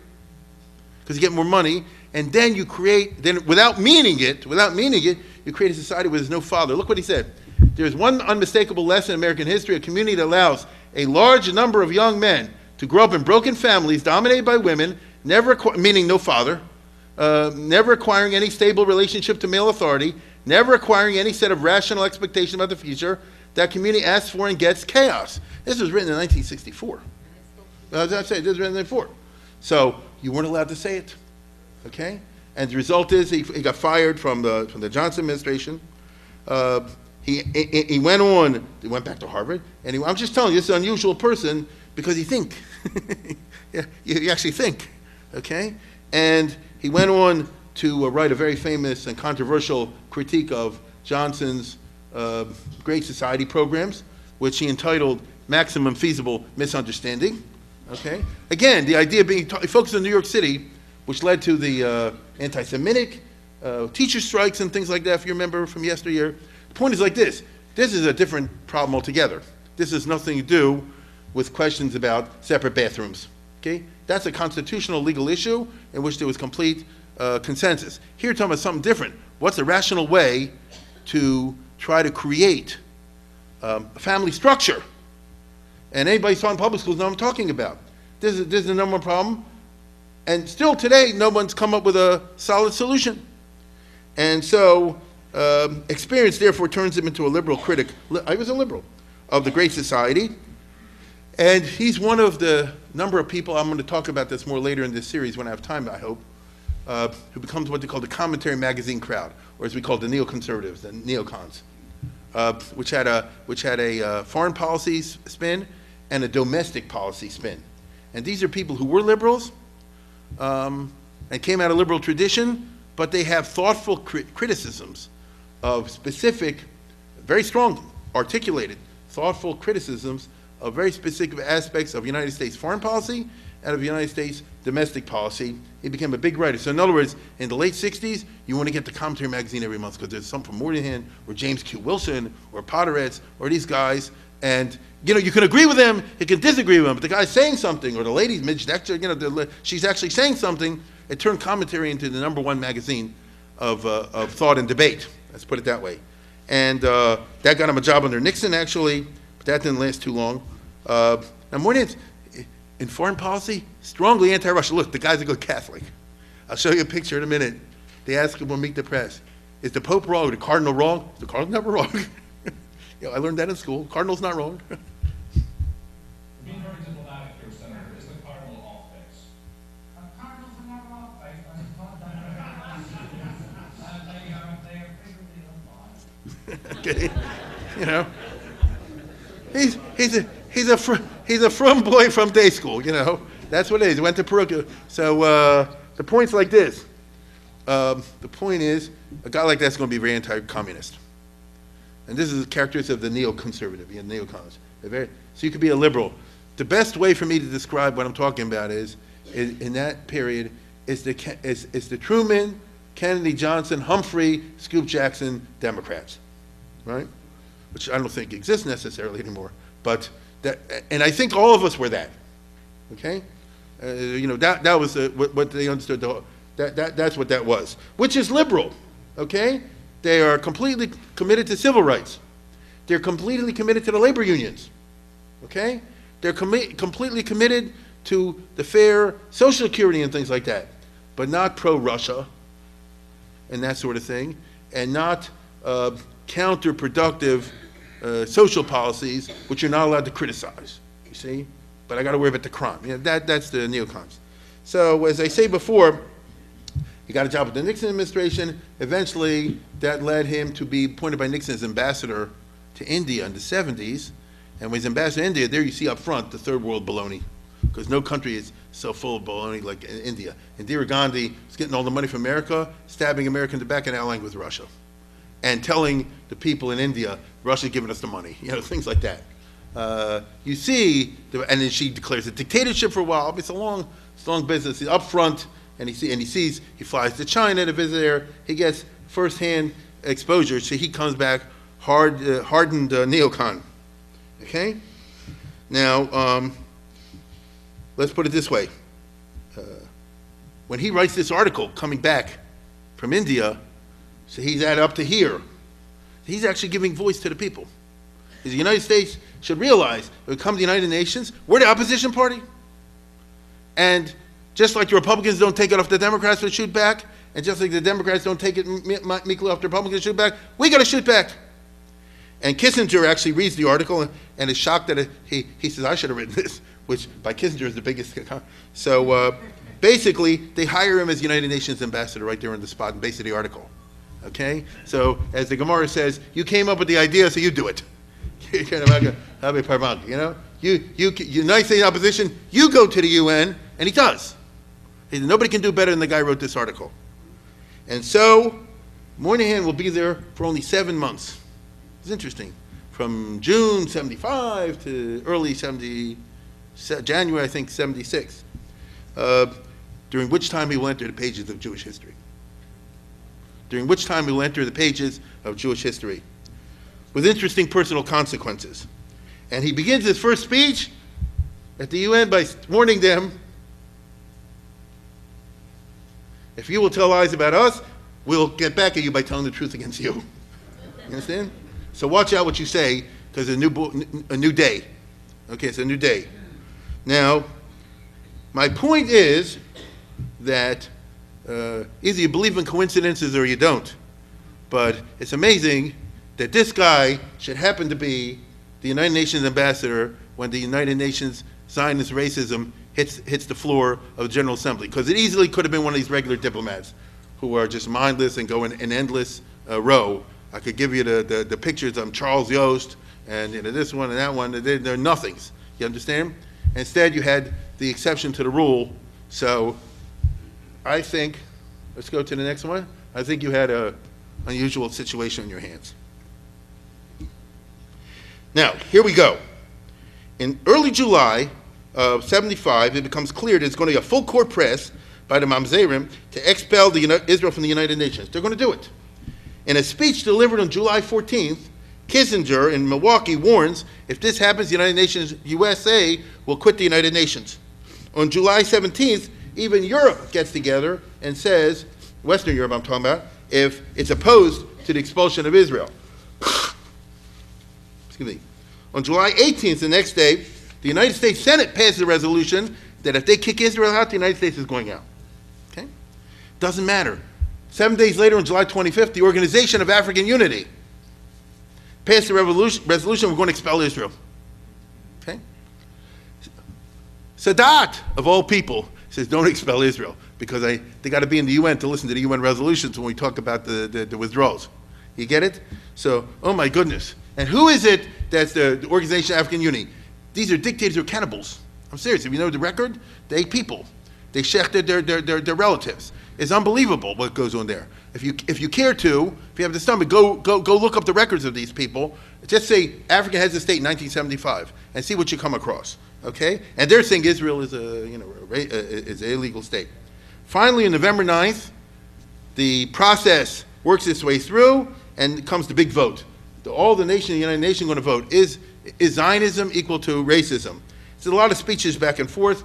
because you get more money, and then you create, without meaning it, you create a society where there's no father. Look what he said. There's one unmistakable lesson in American history, a community that allows a large number of young men to grow up in broken families dominated by women, meaning no father, never acquiring any stable relationship to male authority, never acquiring any set of rational expectation about the future. That community asks for and gets chaos. This was written in 1964. As I say, this was written in 1964. So you weren't allowed to say it, okay? And the result is he got fired from the Johnson administration. He went on, he went back to Harvard, and I'm just telling you, this is an unusual person because you think. Yeah, you actually think, okay? And he went on to write a very famous and controversial critique of Johnson's Great Society programs, which he entitled Maximum Feasible Misunderstanding, okay? Again, the idea being focused on New York City, which led to the anti-Semitic teacher strikes and things like that, if you remember from yesteryear. The point is like this. This is a different problem altogether. This has nothing to do with questions about separate bathrooms, okay? That's a constitutional legal issue in which there was complete consensus. Here, talking about something different. What's a rational way to try to create a family structure? And anybody who's taught in public schools knows what I'm talking about. This is the number one problem. And still today, no one's come up with a solid solution. And so experience, therefore, turns him into a liberal critic. I was a liberal of the Great Society. And he's one of the number of people, I'm going to talk about this more later in this series when I have time, I hope, who becomes what they call the commentary magazine crowd, or as we call the neoconservatives, the neocons, which had a foreign policy spin and a domestic policy spin. And these are people who were liberals and came out of liberal tradition, but they have thoughtful criticisms of specific, very strong, articulated, thoughtful criticisms of very specific aspects of United States foreign policy and of United States domestic policy. He became a big writer. So in other words, in the late 60s, you want to get the commentary magazine every month because there's some from Moynihan or James Q. Wilson or Podderetz or these guys. And, you know, you can agree with them, you can disagree with them, but the guy's saying something, or the lady's, Midge Dexter, you know, she's actually saying something. It turned commentary into the number one magazine of thought and debate. Let's put it that way. And that got him a job under Nixon, actually, but that didn't last too long. Now, Moynihan's, in foreign policy, strongly anti-Russia. Look, the guy's a good Catholic. I'll show you a picture in a minute. They ask him when we meet the press, is the Pope wrong or the Cardinal wrong? Is the Cardinal never wrong? You know, I learned that in school. Cardinal's not wrong. Being very diplomatic here, Senator, is the Cardinal off-base? Cardinals are never off base. They are frequently on. Okay, you know, he's a frum boy from day school. You know, that's what it is. He went to Perugia. So the point's like this. The point is, a guy like that's going to be very anti-communist, and this is the characteristic of the neoconservative, the neocons. So you could be a liberal. The best way for me to describe what I'm talking about is in that period is the Truman, Kennedy, Johnson, Humphrey, Scoop Jackson Democrats, right? Which I don't think exists necessarily anymore, but that, and I think all of us were that, okay? You know, that was what they understood. That's what that was, which is liberal, okay? They are completely committed to civil rights. They're completely committed to the labor unions, okay? They're completely committed to the fair Social Security and things like that, but not pro-Russia and that sort of thing, and not counterproductive social policies, which you're not allowed to criticize, you see? But I got to worry about the crime. You know, that's the neocons. So as I say before, He got a job with the Nixon administration. Eventually, that led him to be appointed by Nixon as ambassador to India in the 70s. And when he's ambassador to India, there you see up front the third world baloney, because no country is so full of baloney like India. Indira Gandhi was getting all the money from America, stabbing America in the back and allying with Russia, and telling the people in India, Russia's giving us the money, things like that. You see, and then she declares a dictatorship for a while. It's a long business. He's up front, and he flies to China to visit there. He gets firsthand exposure, so he comes back hardened neocon. Okay? Now, let's put it this way. When he writes this article coming back from India, so he's up to here, he's actually giving voice to the people. The United States should realize when it comes to the United Nations, we're the opposition party. And just like the Republicans don't take it off the Democrats to shoot back, and just like the Democrats don't take it meekly off the Republicans to shoot back, we got to shoot back. And Kissinger actually reads the article and is shocked that he says, I should have written this, which by Kissinger is the biggest. So basically, they hire him as United Nations ambassador right there on the spot and base of the article. Okay? So as the Gemara says, you came up with the idea, so you do it. United States opposition, you go to the UN, and he does. He said, nobody can do better than the guy who wrote this article. And so Moynihan will be there for only 7 months. It's interesting. From June 75 to early January, I think, 76, during which time he will enter the pages of Jewish history. During which time he will enter the pages of Jewish history with interesting personal consequences. And he begins his first speech at the UN by warning them, if you will tell lies about us, we'll get back at you by telling the truth against you. You understand? So watch out what you say, because a new day. Okay, it's a new day. Now, my point is that either you believe in coincidences or you don't. But it's amazing that this guy should happen to be the United Nations ambassador when the United Nations Zionist racism hits the floor of the General Assembly. Because it easily could have been one of these regular diplomats who are just mindless and go in an endless row. I could give you the pictures of Charles Yost and this one and that one. They're nothings. You understand? Instead, you had the exception to the rule. So I think, let's go to the next one. I think you had an unusual situation in your hands. Now, here we go. In early July of 75, it becomes clear that it's going to be a full court press by the Mamzerim to expel Israel from the United Nations. They're going to do it. In a speech delivered on July 14th, Kissinger in Milwaukee warns, if this happens, the United Nations, USA will quit the United Nations. On July 17th, even Europe gets together and says, Western Europe I'm talking about, if it's opposed to the expulsion of Israel. Excuse me. On July 18th, the next day, the United States Senate passes a resolution that if they kick Israel out, the United States is going out. Okay? Doesn't matter. 7 days later, on July 25th, the Organization of African Unity passed a resolution, we're going to expel Israel. Okay? Sadat, of all people, says don't expel Israel because they got to be in the UN to listen to the UN resolutions when we talk about the withdrawals. You get it? So, oh my goodness. And who is it that's the Organization of African Unity? These are dictators or cannibals. I'm serious. If you know the record, they ate people. They shechted their relatives. It's unbelievable what goes on there. If you care to, if you have the stomach, go look up the records of these people. Just say African heads of state in 1975 and see what you come across. Okay? And they're saying Israel is is an illegal state. Finally, on November 9th, the process works its way through and it comes to big vote. All the United Nations are going to vote. Is Zionism equal to racism? There's a lot of speeches back and forth.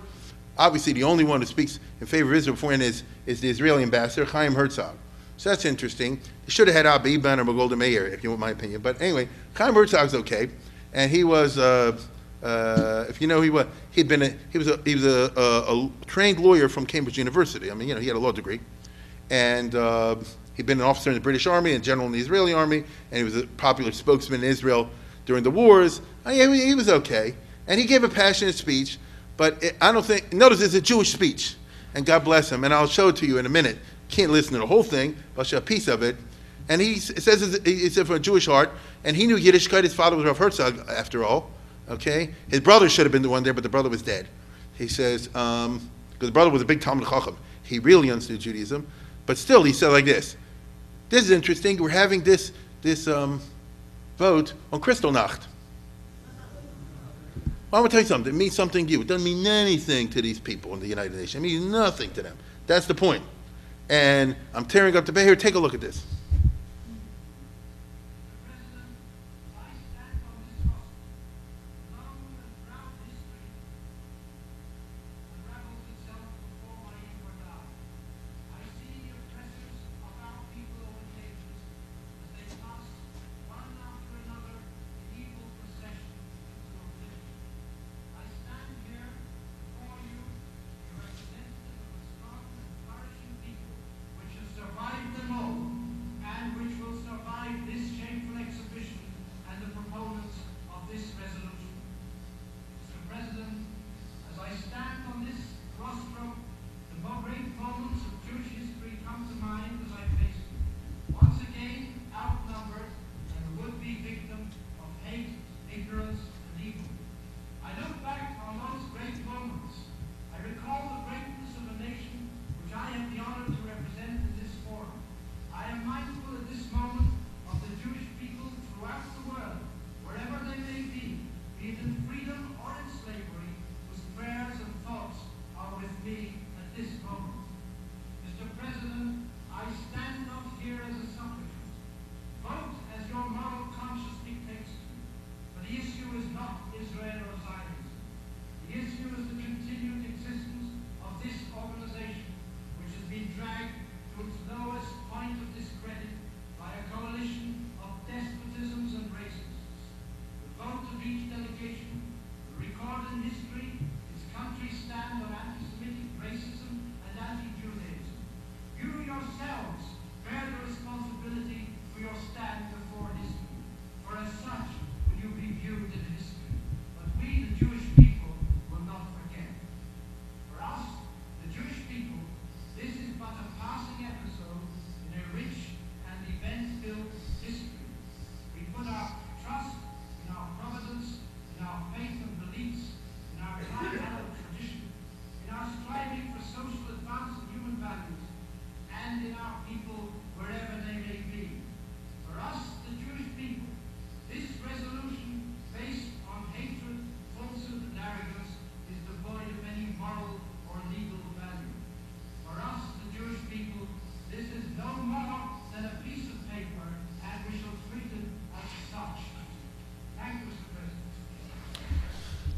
Obviously, the only one who speaks in favor of Israel beforehand is the Israeli ambassador, Chaim Herzog. So that's interesting. He should have had Abba Eban or Golda Meir, if you want my opinion. But anyway, Chaim Herzog's okay, and he was, if you know, he was a trained lawyer from Cambridge University. I mean, he had a law degree, and he'd been an officer in the British Army and general in the Israeli Army, and he was a popular spokesman in Israel during the wars. He was okay, and he gave a passionate speech. But I don't think, notice it's a Jewish speech, and God bless him, and I'll show it to you in a minute. Can't listen to the whole thing, but I'll show a piece of it. And he says it's from a Jewish heart, and he knew Yiddishkeit. His father was Rav Herzog, after all. Okay, his brother should have been the one there, but the brother was dead. He says because the brother was a big Talmud Chacham. He really understood Judaism, but still, he said like this. This is interesting. We're having this vote on Kristallnacht. Well, I'm going to tell you something. It means something to you. It doesn't mean anything to these people in the United Nations. It means nothing to them. That's the point. And I'm tearing up the bay here. Take a look at this.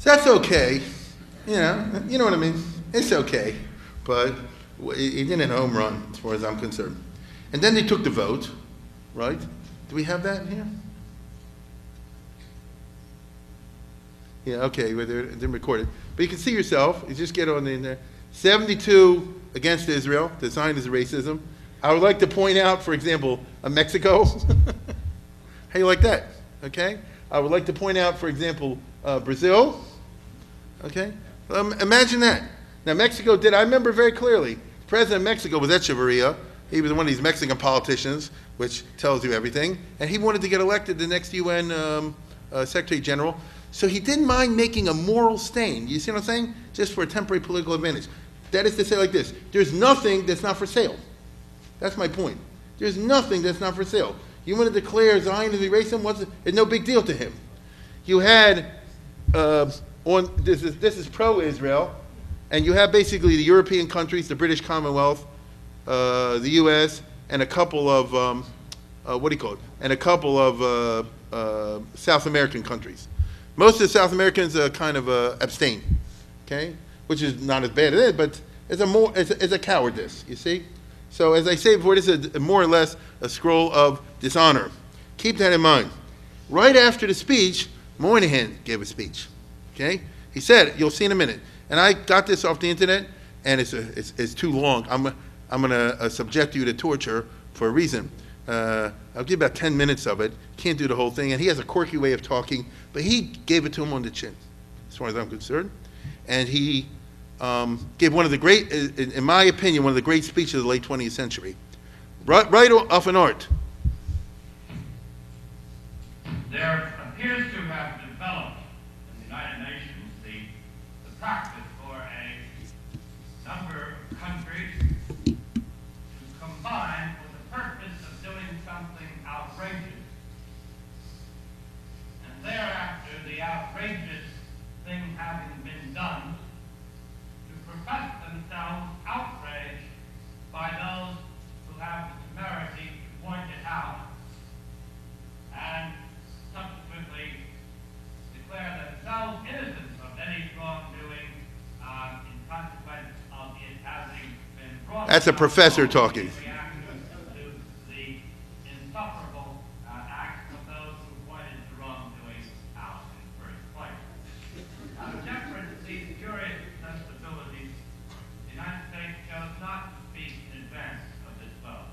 So that's okay. You know what I mean? It's okay. But he didn't home run, as far as I'm concerned. And then they took the vote, right? Do we have that here? Yeah, okay, well, they didn't record it. But you can see yourself, you just get on in there. 72 against Israel, the sign is racism. I would like to point out, for example, Mexico. How you like that? Okay? I would like to point out, for example, Brazil. Okay? Imagine that. Now, Mexico did, I remember very clearly, the president of Mexico was Echeverria. He was one of these Mexican politicians, which tells you everything. And he wanted to get elected the next UN Secretary General. So he didn't mind making a moral stain. You see what I'm saying? Just for a temporary political advantage. That is to say like this. There's nothing that's not for sale. That's my point. There's nothing that's not for sale. You want to declare Zionism, racism, it's no big deal to him. You had, this is pro-Israel, and you have basically the European countries, the British Commonwealth, the U.S., and a couple of, and a couple of South American countries. Most of the South Americans kind of abstain, okay? Which is not as bad as it is, but it's a cowardice, you see? So as I say before, this is more or less a scroll of dishonor. Keep that in mind. Right after the speech, Moynihan gave a speech, okay? He said, you'll see in a minute. And I got this off the internet, and it's too long. I'm going to subject you to torture for a reason. I'll give about 10 minutes of it. Can't do the whole thing. And he has a quirky way of talking, but he gave it to him on the chin, as far as I'm concerned. And he gave one of the great, in my opinion, one of the great speeches of the late 20th century. Right off an art. There appears to have developed in the United Nations the practice for a number of countries to combine for the purpose of doing something outrageous. And thereafter, the outrageous thing having been done, to profess themselves outraged by those who have the temerity to point it out, and subsequently declare themselves innocent of any wrongdoing in consequence of it having been brought. That's a professor talking. In reaction to the insufferable acts of those who pointed the wrongdoing out in the first place. Out of deference to these curious sensibilities, the United States chose not to speak in advance of this vote.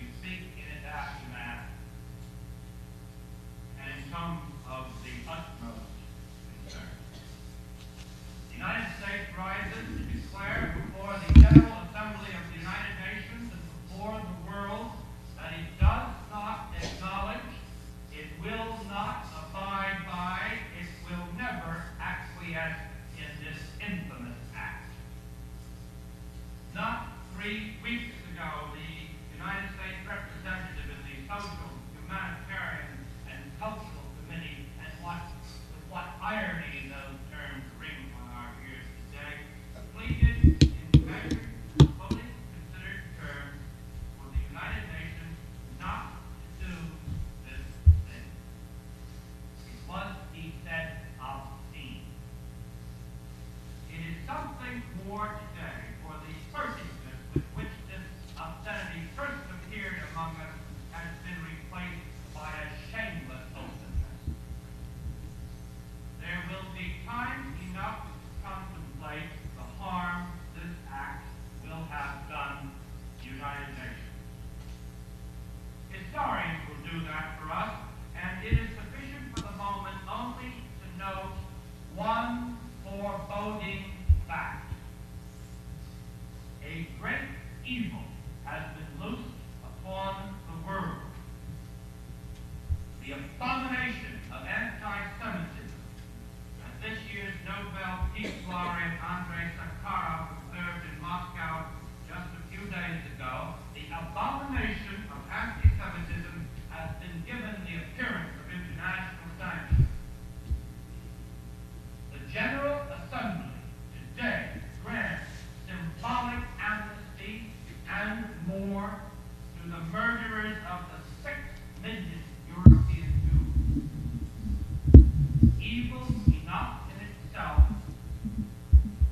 We speak in its aftermath, and in tones of the utmost concern. The United States rises to declare before the General Assembly of the United Nations and before the world that it does not acknowledge, it will not abide by, it will never acquiesce in this infamous act. Not 3 weeks ago, the United States representative in the Social, Humanitarian, and Cultural Committee, and with what irony those terms ring on our ears today, pleaded in measured, fully considered terms for the United Nations not to do this thing. It was, he said, obscene. It is something more today for the furtiveness with which this obscenity first appeared among us has been replaced by a shameless openness. There will be time enough to contemplate the harm this act will have done the United Nations. Historians will do that for us, and it is sufficient for the moment only to note one foreboding fact. A great evil has been loosed upon the world. The abomination of anti-Semitism, as this year's Nobel Peace Laureate Andrei Sakharov observed in Moscow just a few days ago, the abomination of anti-Semitism has been given the appearance of international sanction. The General Assembly today grants symbolic amnesty and more to the murderers of the 6 million European Jews. Evil enough in itself,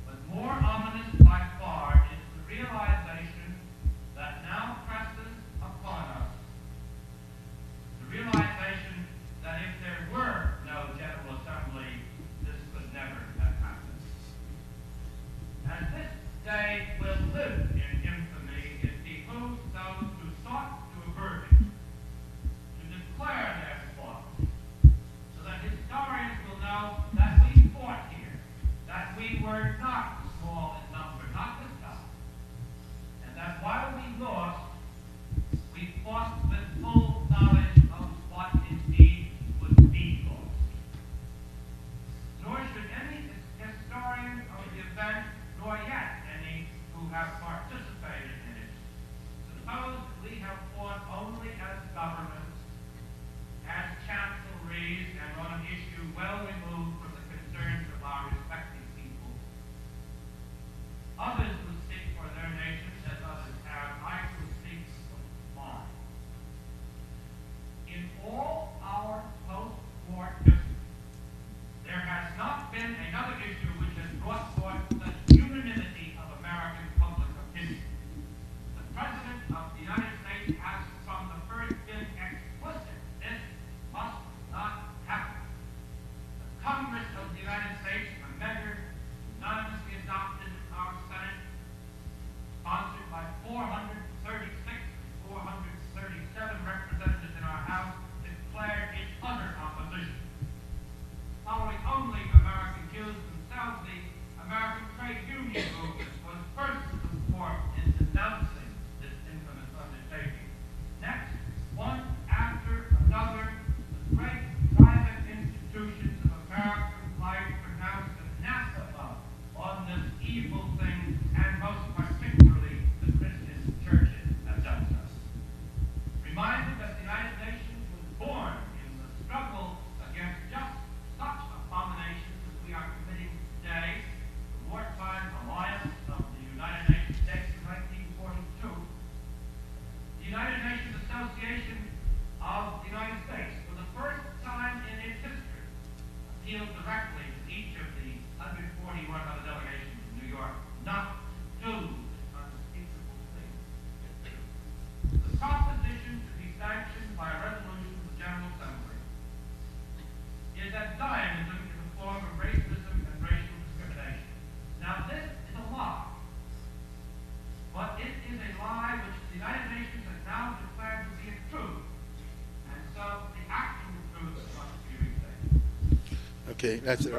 but more ominous by far is the realization that now presses upon Okay, that's it.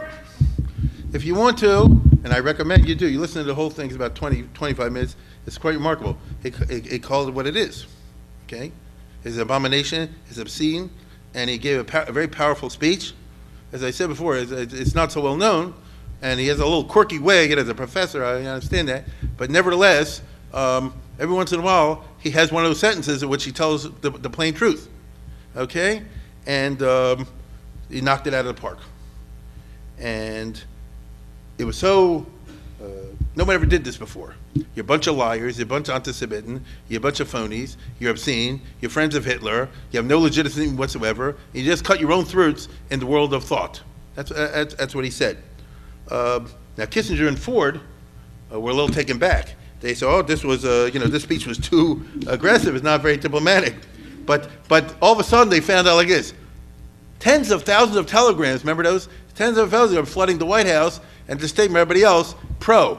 If you want to, and I recommend you do, you listen to the whole thing, it's about 20, 25 minutes. It's quite remarkable. It calls it what it is, okay? It's an abomination, it's obscene, and he gave a very powerful speech. As I said before, it's not so well known, and he has a little quirky way, as a professor, I understand that, but nevertheless, every once in a while, he has one of those sentences in which he tells the plain truth, okay? And he knocked it out of the park. And it was so, no one ever did this before. You're a bunch of liars, you're a bunch of anti-Semitin, you're a bunch of phonies, you're obscene, you're friends of Hitler, you have no legitimacy whatsoever, you just cut your own throats in the world of thought. That's what he said. Now Kissinger and Ford were a little taken back. They said, oh, this was, this speech was too aggressive, it's not very diplomatic. But all of a sudden they found out like this. Tens of thousands of telegrams, remember those? Tens of thousands are flooding the White House and the state and everybody else pro.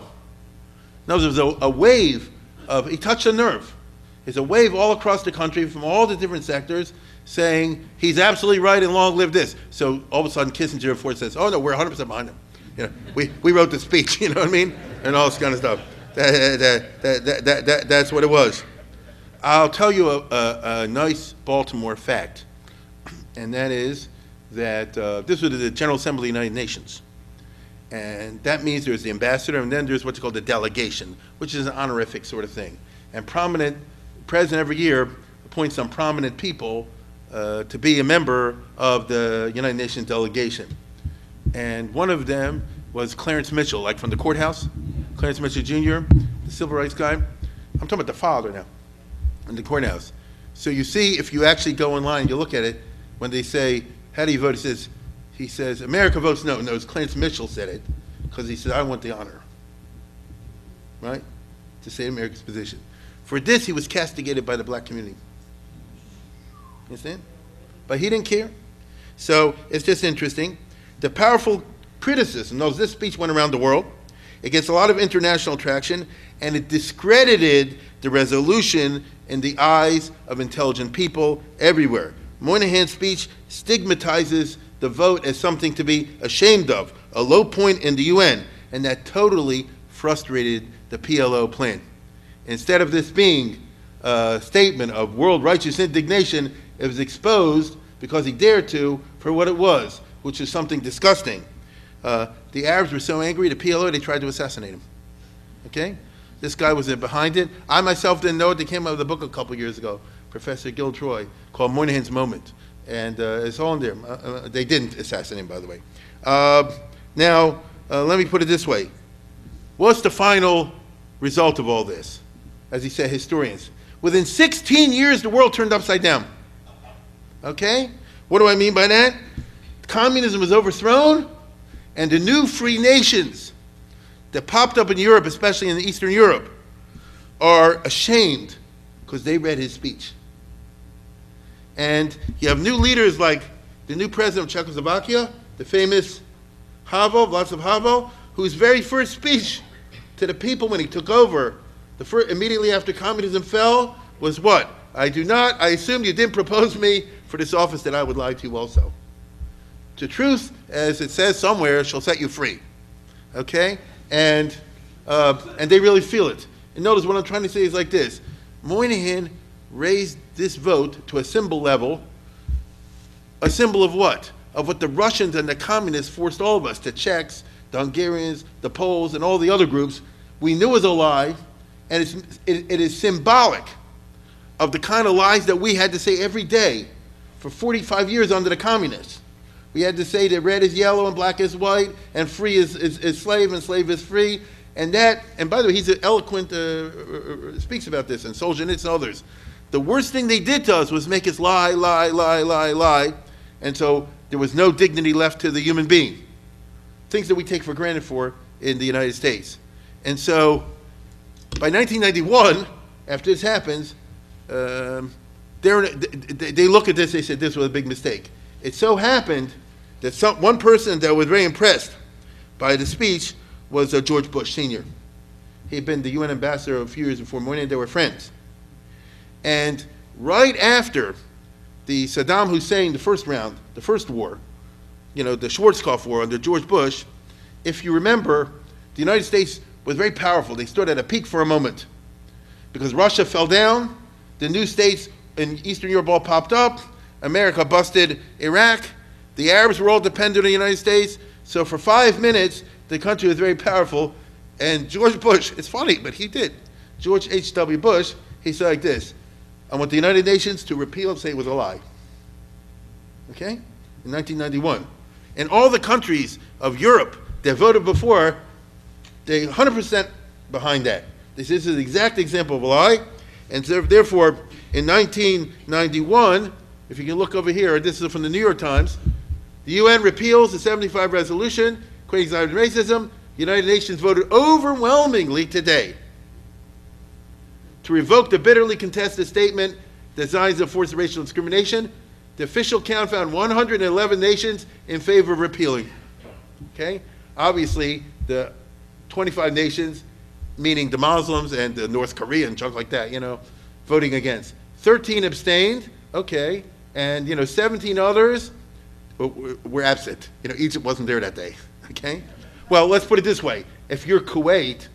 No, there was a wave of, he touched a nerve. There's a wave all across the country from all the different sectors saying he's absolutely right and long live this. So all of a sudden Kissinger and Ford says, oh no, we're 100% behind him. We wrote the speech, you know what I mean? And all this kind of stuff. That's what it was. I'll tell you a nice Baltimore fact, and that is that this was the General Assembly of the United Nations. And that means there's the ambassador, and then there's what's called the delegation, which is an honorific sort of thing. And prominent, president every year appoints some prominent people to be a member of the United Nations delegation. And one of them was Clarence Mitchell, like from the courthouse, Clarence Mitchell Jr., the civil rights guy. I'm talking about the father now, in the courthouse. So you see, if you actually go online and you look at it, when they say, how do you vote? He says, America votes no. No, it's Clarence Mitchell said it, because he said, I want the honor, right, to say America's position. For this, he was castigated by the black community. You understand? But he didn't care. So it's just interesting. The powerful criticism, notice this speech went around the world. It gets a lot of international traction, and it discredited the resolution in the eyes of intelligent people everywhere. Moynihan's speech stigmatizes the vote as something to be ashamed of, a low point in the UN, and that totally frustrated the PLO plan. Instead of this being a statement of world righteous indignation, it was exposed, because he dared to, for what it was, which is something disgusting. The Arabs were so angry, the PLO, they tried to assassinate him. Okay? This guy was behind it. I myself didn't know it. They came out with a book a couple years ago, Professor Gil Troy, called Moynihan's Moment. And it's all in there. They didn't assassinate him, by the way. Now, let me put it this way. What's the final result of all this? As he said, historians. Within 16 years, the world turned upside down. Okay? What do I mean by that? Communism was overthrown, and the new free nations that popped up in Europe, especially in Eastern Europe, are ashamed because they read his speech. And you have new leaders like the new president of Czechoslovakia, the famous Havel, Václav Havel, whose very first speech to the people when he took over, immediately after communism fell, was what? I assume you didn't propose me for this office, that I would lie to you also. The truth, as it says somewhere, shall set you free. Okay? And they really feel it. And notice what I'm trying to say is like this. Moynihan raised this vote to a symbol level. A symbol of what? Of what the Russians and the communists forced all of us, the Czechs, the Hungarians, the Poles, and all the other groups, we knew was a lie, and it is symbolic of the kind of lies that we had to say every day for 45 years under the communists. We had to say that red is yellow and black is white, and free is slave and slave is free. And by the way, he's an eloquent, speaks about this, and Solzhenitsyn and others. The worst thing they did to us was make us lie, lie, lie, lie, lie. And so there was no dignity left to the human being. Things that we take for granted in the United States. And so by 1991, after this happens, they look at this, they said this was a big mistake. It so happened that one person that was very impressed by the speech was George Bush Sr. He had been the UN ambassador a few years before Moynihan. They were friends. And right after the Saddam Hussein, the first war, the Schwarzkopf War under George Bush, if you remember, the United States was very powerful. They stood at a peak for a moment. Because Russia fell down, the new states in Eastern Europe all popped up, America busted Iraq, the Arabs were all dependent on the United States, so for 5 minutes, the country was very powerful, and George Bush, it's funny, but he did. George H.W. Bush, he said like this, I want the United Nations to repeal and say it was a lie. Okay? In 1991. And all the countries of Europe that voted before, they 100% behind that. This is an exact example of a lie. And so, therefore, in 1991, if you can look over here, this is from the New York Times, the UN repeals the 75 resolution, creating racism. The United Nations voted overwhelmingly today to revoke the bitterly contested statement designed to enforce racial discrimination. The official count found 111 nations in favor of repealing. Okay? Obviously, the 25 nations, meaning the Muslims and the North Korea and junk like that, voting against. 13 abstained, okay, and 17 others were absent. Egypt wasn't there that day, okay? Well, let's put it this way. If you're Kuwait,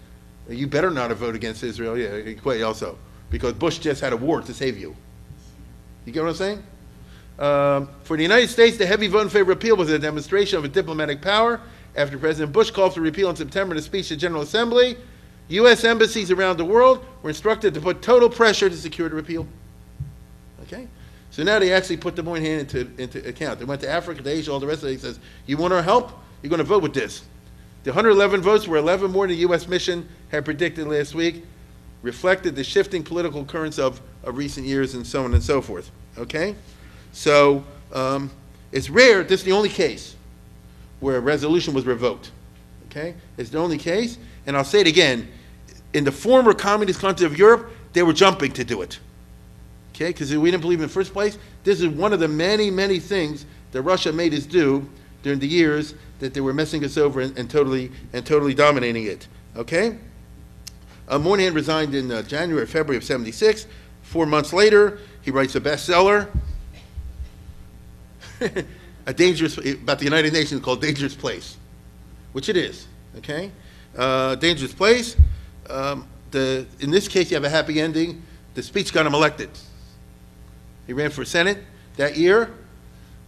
you better not have voted against Israel. Yeah, Kuwait also, because Bush just had a war to save you. You get what I'm saying? For the United States, the heavy vote in favor of repeal was a demonstration of a diplomatic power. After President Bush called for repeal in September in a speech to the General Assembly, U.S. embassies around the world were instructed to put total pressure to secure the repeal. Okay? So now they actually put the Moynihan into account. They went to Africa, to Asia, all the rest of it. He says, you want our help? You're going to vote with this. The 111 votes were 11 more than the U.S. mission had predicted last week, reflected the shifting political currents of recent years and so on and so forth. Okay? So it's rare. This is the only case where a resolution was revoked. Okay? It's the only case. And I'll say it again. In the former communist countries of Europe, they were jumping to do it. Okay? Because we didn't believe in the first place. This is one of the many, many things that Russia made us do during the years that they were messing us over and totally dominating it. Okay? Moynihan resigned in January, February of '76. 4 months later, he writes a bestseller, about the United Nations called Dangerous Place, which it is. Okay? Dangerous Place. In this case, you have a happy ending. The speech got him elected. He ran for Senate that year.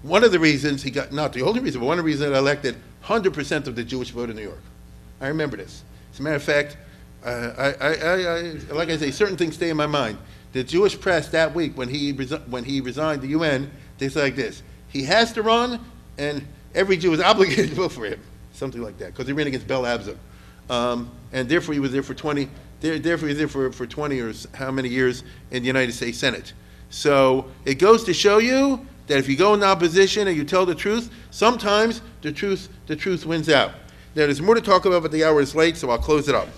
One of the reasons he got, not the only reason, but one of the reasons that elected 100% of the Jewish vote in New York. I remember this. As a matter of fact, like I say, certain things stay in my mind. The Jewish press that week, when he resigned the UN, they said like this: he has to run, and every Jew is obligated to vote for him, something like that, because he ran against Bel Abzug, and therefore he was there for 20. Therefore he was there for 20 or how many years in the United States Senate. So it goes to show you that if you go in opposition and you tell the truth, sometimes the truth wins out. Now there's more to talk about, but the hour is late, so I'll close it up.